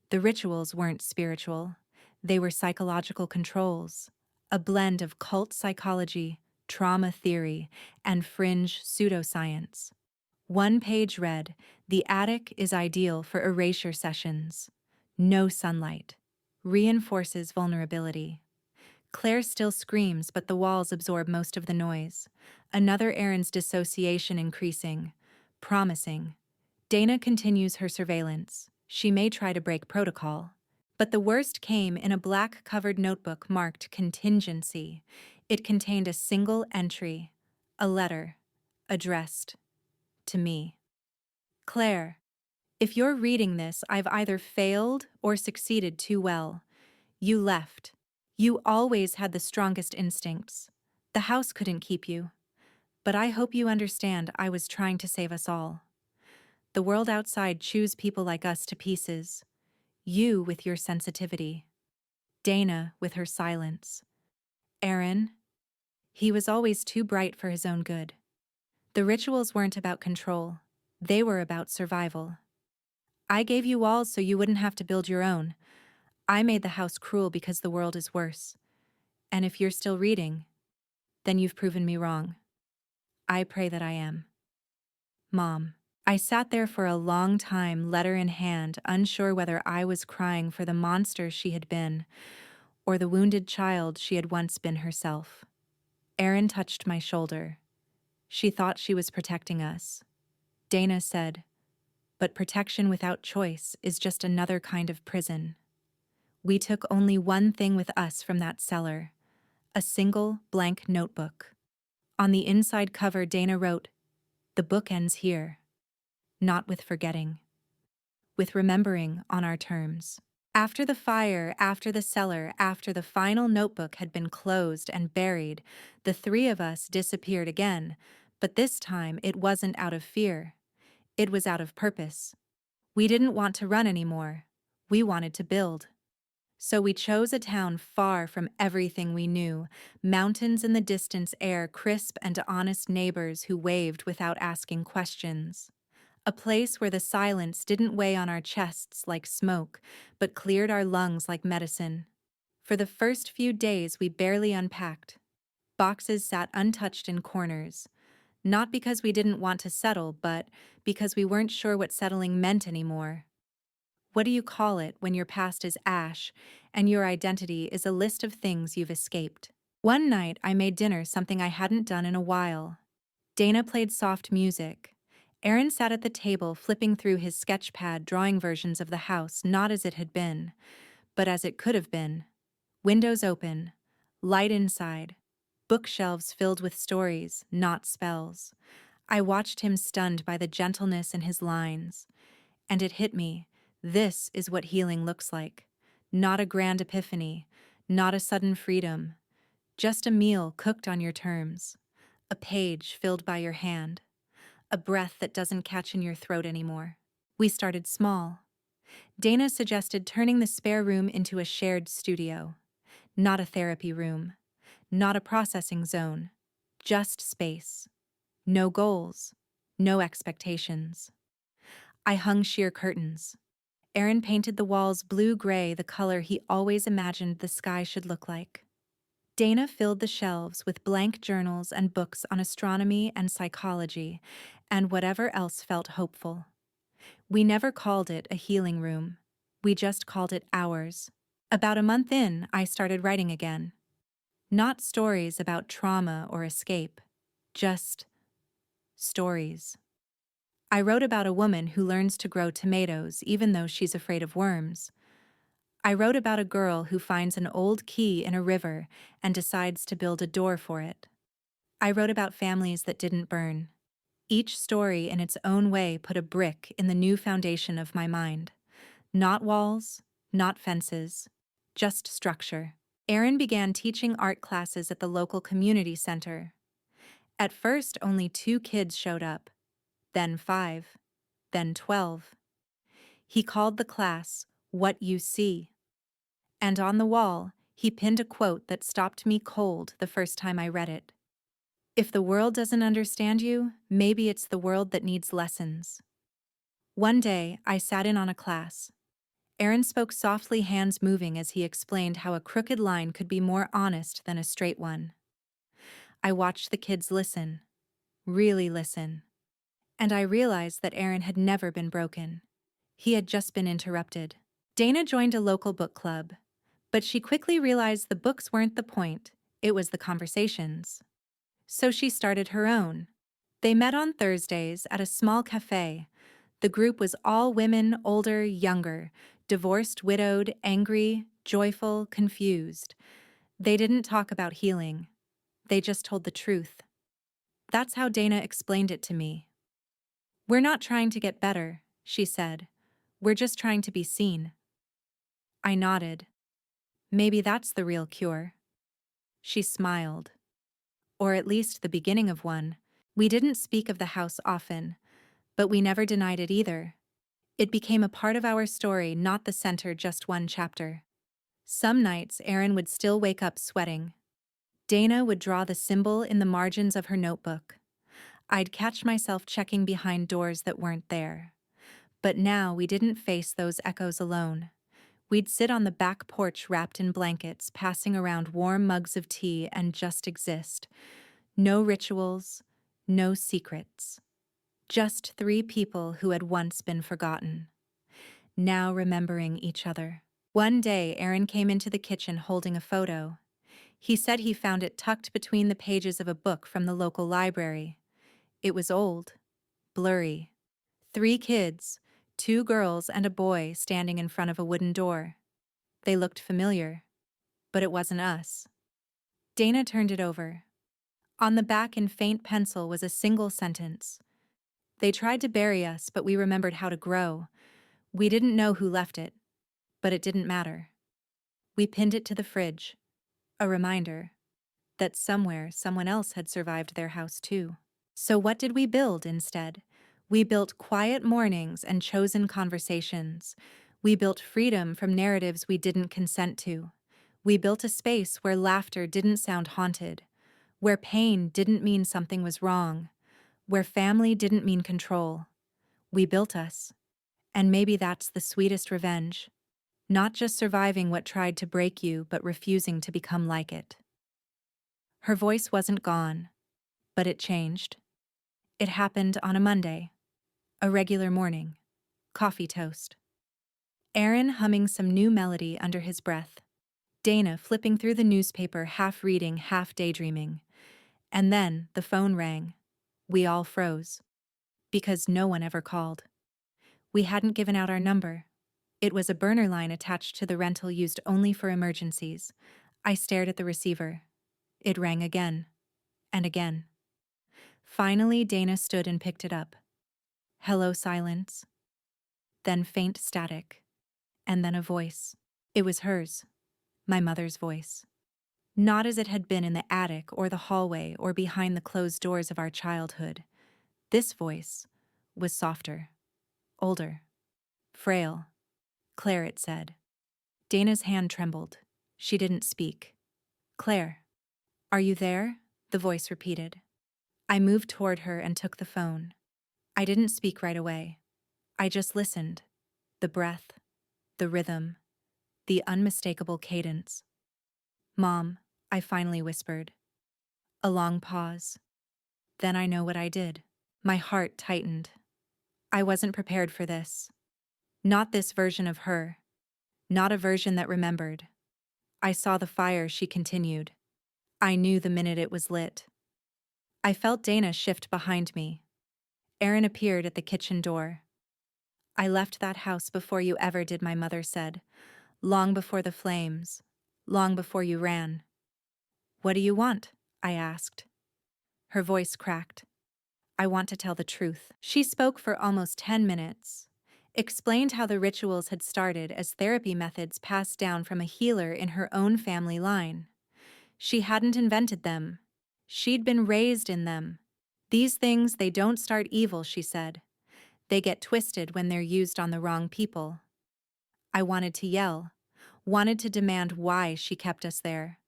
The rituals weren't spiritual. They were psychological controls, a blend of cult psychology, trauma theory, and fringe pseudoscience. One page read, "The attic is ideal for erasure sessions. No sunlight. Reinforces vulnerability." Claire still screams, but the walls absorb most of the noise. Another Aaron's dissociation increasing. Promising. Dana continues her surveillance. She may try to break protocol. But the worst came in a black-covered notebook marked contingency. It contained a single entry. A letter. Addressed. To me. "Claire, if you're reading this, I've either failed or succeeded too well. You left. You always had the strongest instincts. The house couldn't keep you. But I hope you understand I was trying to save us all. The world outside chews people like us to pieces. You with your sensitivity. Dana with her silence. Aaron, he was always too bright for his own good. The rituals weren't about control. They were about survival. I gave you walls so you wouldn't have to build your own. I made the house cruel because the world is worse. And if you're still reading, then you've proven me wrong. I pray that I am." Mom. I sat there for a long time, letter in hand, unsure whether I was crying for the monster she had been, or the wounded child she had once been herself. Erin touched my shoulder. She thought she was protecting us. Dana said, "But protection without choice is just another kind of prison." We took only one thing with us from that cellar, a single blank notebook. On the inside cover, Dana wrote, "The book ends here. Not with forgetting. With remembering on our terms." After the fire, after the cellar, after the final notebook had been closed and buried, the three of us disappeared again, but this time it wasn't out of fear. It was out of purpose. We didn't want to run anymore. We wanted to build. So we chose a town far from everything we knew, mountains in the distance, air crisp, and honest neighbors who waved without asking questions. A place where the silence didn't weigh on our chests like smoke, but cleared our lungs like medicine. For the first few days, we barely unpacked. Boxes sat untouched in corners, not because we didn't want to settle, but because we weren't sure what settling meant anymore. What do you call it when your past is ash and your identity is a list of things you've escaped? One night, I made dinner, something I hadn't done in a while. Dana played soft music. Aaron sat at the table flipping through his sketch pad, drawing versions of the house not as it had been, but as it could have been. Windows open, light inside, bookshelves filled with stories, not spells. I watched him, stunned by the gentleness in his lines. And it hit me. This is what healing looks like. Not a grand epiphany, not a sudden freedom. Just a meal cooked on your terms. A page filled by your hand. A breath that doesn't catch in your throat anymore. We started small. Dana suggested turning the spare room into a shared studio. Not a therapy room. Not a processing zone. Just space. No goals. No expectations. I hung sheer curtains. Aaron painted the walls blue-gray, the color he always imagined the sky should look like. Dana filled the shelves with blank journals and books on astronomy and psychology, and whatever else felt hopeful. We never called it a healing room. We just called it ours. About a month in, I started writing again. Not stories about trauma or escape, just stories. I wrote about a woman who learns to grow tomatoes even though she's afraid of worms. I wrote about a girl who finds an old key in a river and decides to build a door for it. I wrote about families that didn't burn. Each story in its own way put a brick in the new foundation of my mind. Not walls, not fences, just structure. Aaron began teaching art classes at the local community center. At first, only 2 kids showed up, then 5, then 12. He called the class "What You See." And on the wall, he pinned a quote that stopped me cold the first time I read it. If the world doesn't understand you, maybe it's the world that needs lessons. One day, I sat in on a class. Aaron spoke softly, hands moving as he explained how a crooked line could be more honest than a straight one. I watched the kids listen, really listen. And I realized that Aaron had never been broken. He had just been interrupted. Dana joined a local book club, but she quickly realized the books weren't the point, it was the conversations. So she started her own. They met on Thursdays at a small cafe. The group was all women, older, younger, divorced, widowed, angry, joyful, confused. They didn't talk about healing. They just told the truth. That's how Dana explained it to me. "We're not trying to get better," she said. "We're just trying to be seen." I nodded. Maybe that's the real cure. She smiled. Or at least the beginning of one. We didn't speak of the house often, but we never denied it either. It became a part of our story, not the center, just one chapter. Some nights, Aaron would still wake up sweating. Dana would draw the symbol in the margins of her notebook. I'd catch myself checking behind doors that weren't there. But now we didn't face those echoes alone. We'd sit on the back porch wrapped in blankets, passing around warm mugs of tea and just exist. No rituals, no secrets. Just 3 people who had once been forgotten, now remembering each other. One day, Aaron came into the kitchen holding a photo. He said he found it tucked between the pages of a book from the local library. It was old, blurry. 3 kids, 2 girls and a boy standing in front of a wooden door. They looked familiar, but it wasn't us. Dana turned it over. On the back in faint pencil was a single sentence. "They tried to bury us, but we remembered how to grow. We didn't know who left it, but it didn't matter." We pinned it to the fridge, a reminder that somewhere someone else had survived their house too. So what did we build instead? We built quiet mornings and chosen conversations. We built freedom from narratives we didn't consent to. We built a space where laughter didn't sound haunted, where pain didn't mean something was wrong, where family didn't mean control. We built us. And maybe that's the sweetest revenge. Not just surviving what tried to break you, but refusing to become like it. Her voice wasn't gone, but it changed. It happened on a Monday. A regular morning. Coffee toast. Aaron humming some new melody under his breath. Dana flipping through the newspaper, half reading, half daydreaming. And then the phone rang. We all froze. Because no one ever called. We hadn't given out our number. It was a burner line attached to the rental used only for emergencies. I stared at the receiver. It rang again. And again. Finally, Dana stood and picked it up. Hello, silence. Then faint static. And then a voice. It was hers. My mother's voice. Not as it had been in the attic or the hallway or behind the closed doors of our childhood. This voice was softer, older, frail. "Claire," it said. Dana's hand trembled. She didn't speak. "Claire, are you there?" the voice repeated. I moved toward her and took the phone. I didn't speak right away. I just listened. The breath, the rhythm, the unmistakable cadence. "Mom," I finally whispered. A long pause. Then I know what I did. My heart tightened. I wasn't prepared for this. Not this version of her. Not a version that remembered. I saw the fire, she continued. I knew the minute it was lit. I felt Dana shift behind me. Aaron appeared at the kitchen door. "I left that house before you ever did," my mother said. "Long before the flames. Long before you ran." "What do you want?" I asked. Her voice cracked. "I want to tell the truth." She spoke for almost 10 minutes, explained how the rituals had started as therapy methods passed down from a healer in her own family line. She hadn't invented them. She'd been raised in them. "These things, they don't start evil," she said. "They get twisted when they're used on the wrong people." I wanted to yell, wanted to demand why she kept us there,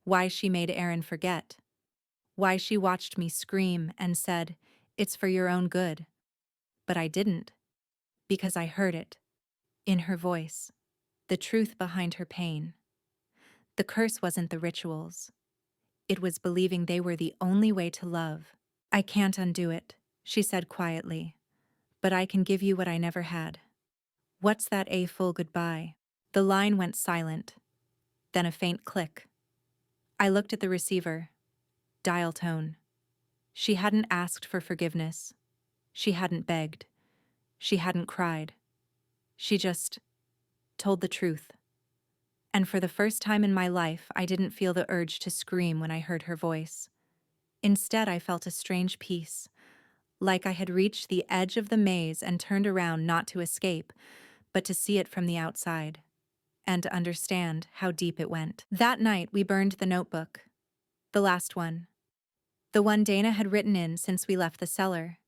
why she made Aaron forget, why she watched me scream and said, "It's for your own good." But I didn't, because I heard it, in her voice, the truth behind her pain. The curse wasn't the rituals. It was believing they were the only way to love. "I can't undo it," she said quietly, "but I can give you what I never had." "What's that a full goodbye?" The line went silent, then a faint click. I looked at the receiver. Dial tone. She hadn't asked for forgiveness. She hadn't begged. She hadn't cried. She just told the truth. And for the first time in my life, I didn't feel the urge to scream when I heard her voice. Instead, I felt a strange peace, like I had reached the edge of the maze and turned around not to escape, but to see it from the outside, and to understand how deep it went. That night, we burned the notebook. The last one. The one Dana had written in since we left the cellar.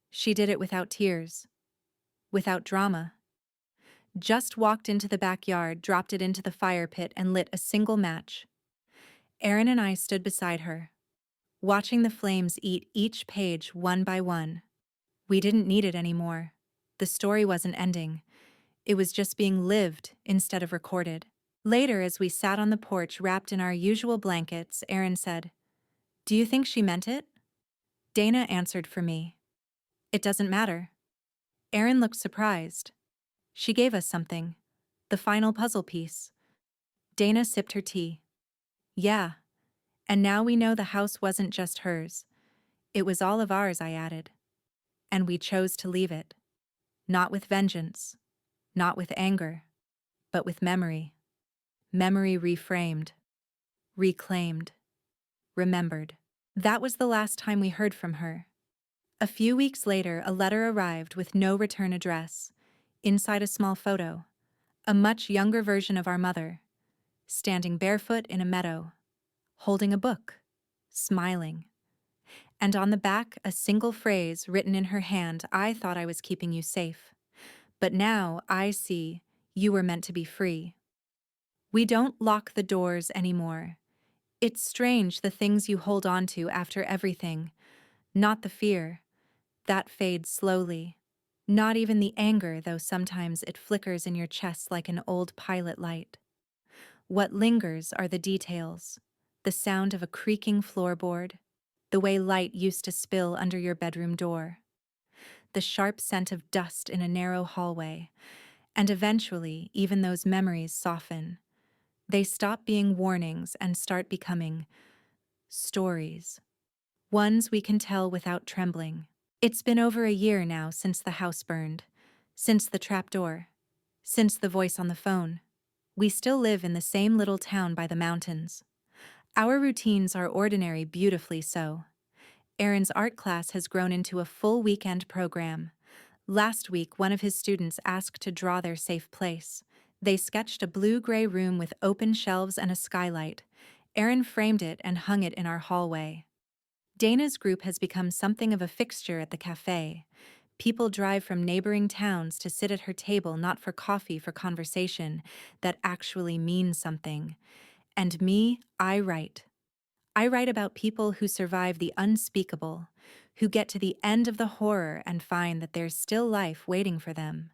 She did it without tears, without drama. Just walked into the backyard, dropped it into the fire pit, and lit a single match. Aaron and I stood beside her, watching the flames eat each page one by one. We didn't need it anymore. The story wasn't ending. It was just being lived instead of recorded. Later, as we sat on the porch wrapped in our usual blankets, Aaron said, "Do you think she meant it?" Dana answered for me. "It doesn't matter." Aaron looked surprised. "She gave us something. The final puzzle piece." Dana sipped her tea. "Yeah. And now we know the house wasn't just hers. It was all of ours," I added. "And we chose to leave it. Not with vengeance. Not with anger. But with memory. Memory reframed. Reclaimed. Remembered." That was the last time we heard from her. A few weeks later, a letter arrived with no return address. Inside, a small photo. A much younger version of our mother, standing barefoot in a meadow, holding a book, smiling. And on the back, a single phrase written in her hand: "I thought I was keeping you safe. But now I see you were meant to be free." We don't lock the doors anymore. It's strange, the things you hold on to after everything. Not the fear. That fades slowly. Not even the anger, though sometimes it flickers in your chest like an old pilot light. What lingers are the details. The sound of a creaking floorboard. The way light used to spill under your bedroom door. The sharp scent of dust in a narrow hallway. And eventually, even those memories soften. They stop being warnings and start becoming stories. Ones we can tell without trembling. It's been over a year now since the house burned, since the trapdoor, since the voice on the phone. We still live in the same little town by the mountains. Our routines are ordinary, beautifully so. Aaron's art class has grown into a full weekend program. Last week, one of his students asked to draw their safe place. They sketched a blue-gray room with open shelves and a skylight. Aaron framed it and hung it in our hallway. Dana's group has become something of a fixture at the cafe. People drive from neighboring towns to sit at her table, not for coffee, for conversation that actually means something. And me, I write. I write about people who survive the unspeakable, who get to the end of the horror and find that there's still life waiting for them.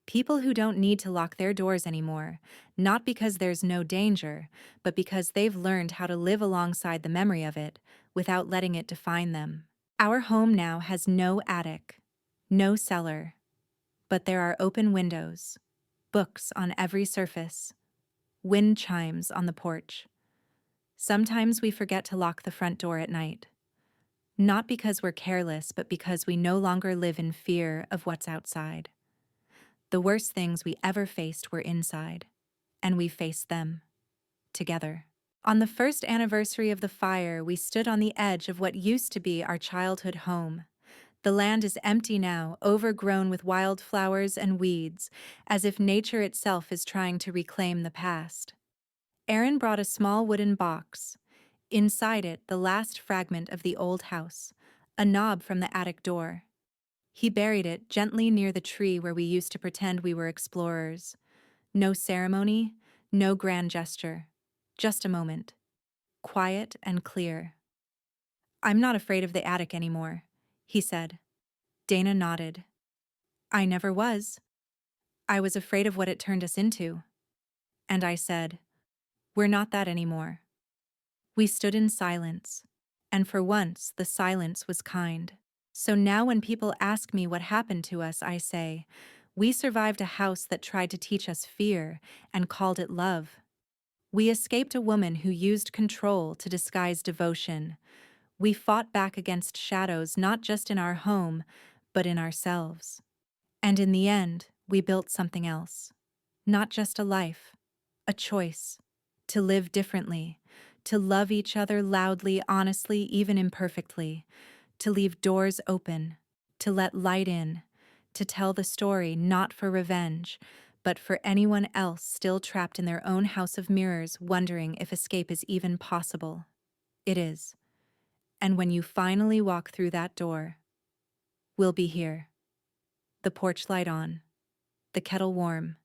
People who don't need to lock their doors anymore, not because there's no danger, but because they've learned how to live alongside the memory of it without letting it define them. Our home now has no attic, no cellar, but there are open windows, books on every surface, wind chimes on the porch. Sometimes we forget to lock the front door at night. Not because we're careless, but because we no longer live in fear of what's outside. The worst things we ever faced were inside, and we faced them together. On the first anniversary of the fire, we stood on the edge of what used to be our childhood home. The land is empty now, overgrown with wildflowers and weeds, as if nature itself is trying to reclaim the past. Aaron brought a small wooden box. Inside it, the last fragment of the old house, a knob from the attic door. He buried it gently near the tree where we used to pretend we were explorers. No ceremony, no grand gesture. Just a moment. Quiet and clear. "I'm not afraid of the attic anymore," he said. Dana nodded. "I never was. I was afraid of what it turned us into." And I said, "We're not that anymore." We stood in silence, and for once the silence was kind. So now when people ask me what happened to us, I say, we survived a house that tried to teach us fear and called it love. We escaped a woman who used control to disguise devotion. We fought back against shadows not just in our home, but in ourselves. And in the end, we built something else. Not just a life, a choice. To live differently, to love each other loudly, honestly, even imperfectly. To leave doors open, to let light in, to tell the story not for revenge, but for anyone else still trapped in their own house of mirrors, wondering if escape is even possible. It is. And when you finally walk through that door, we'll be here. The porch light on, the kettle warm,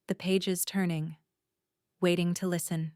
the pages turning, waiting to listen.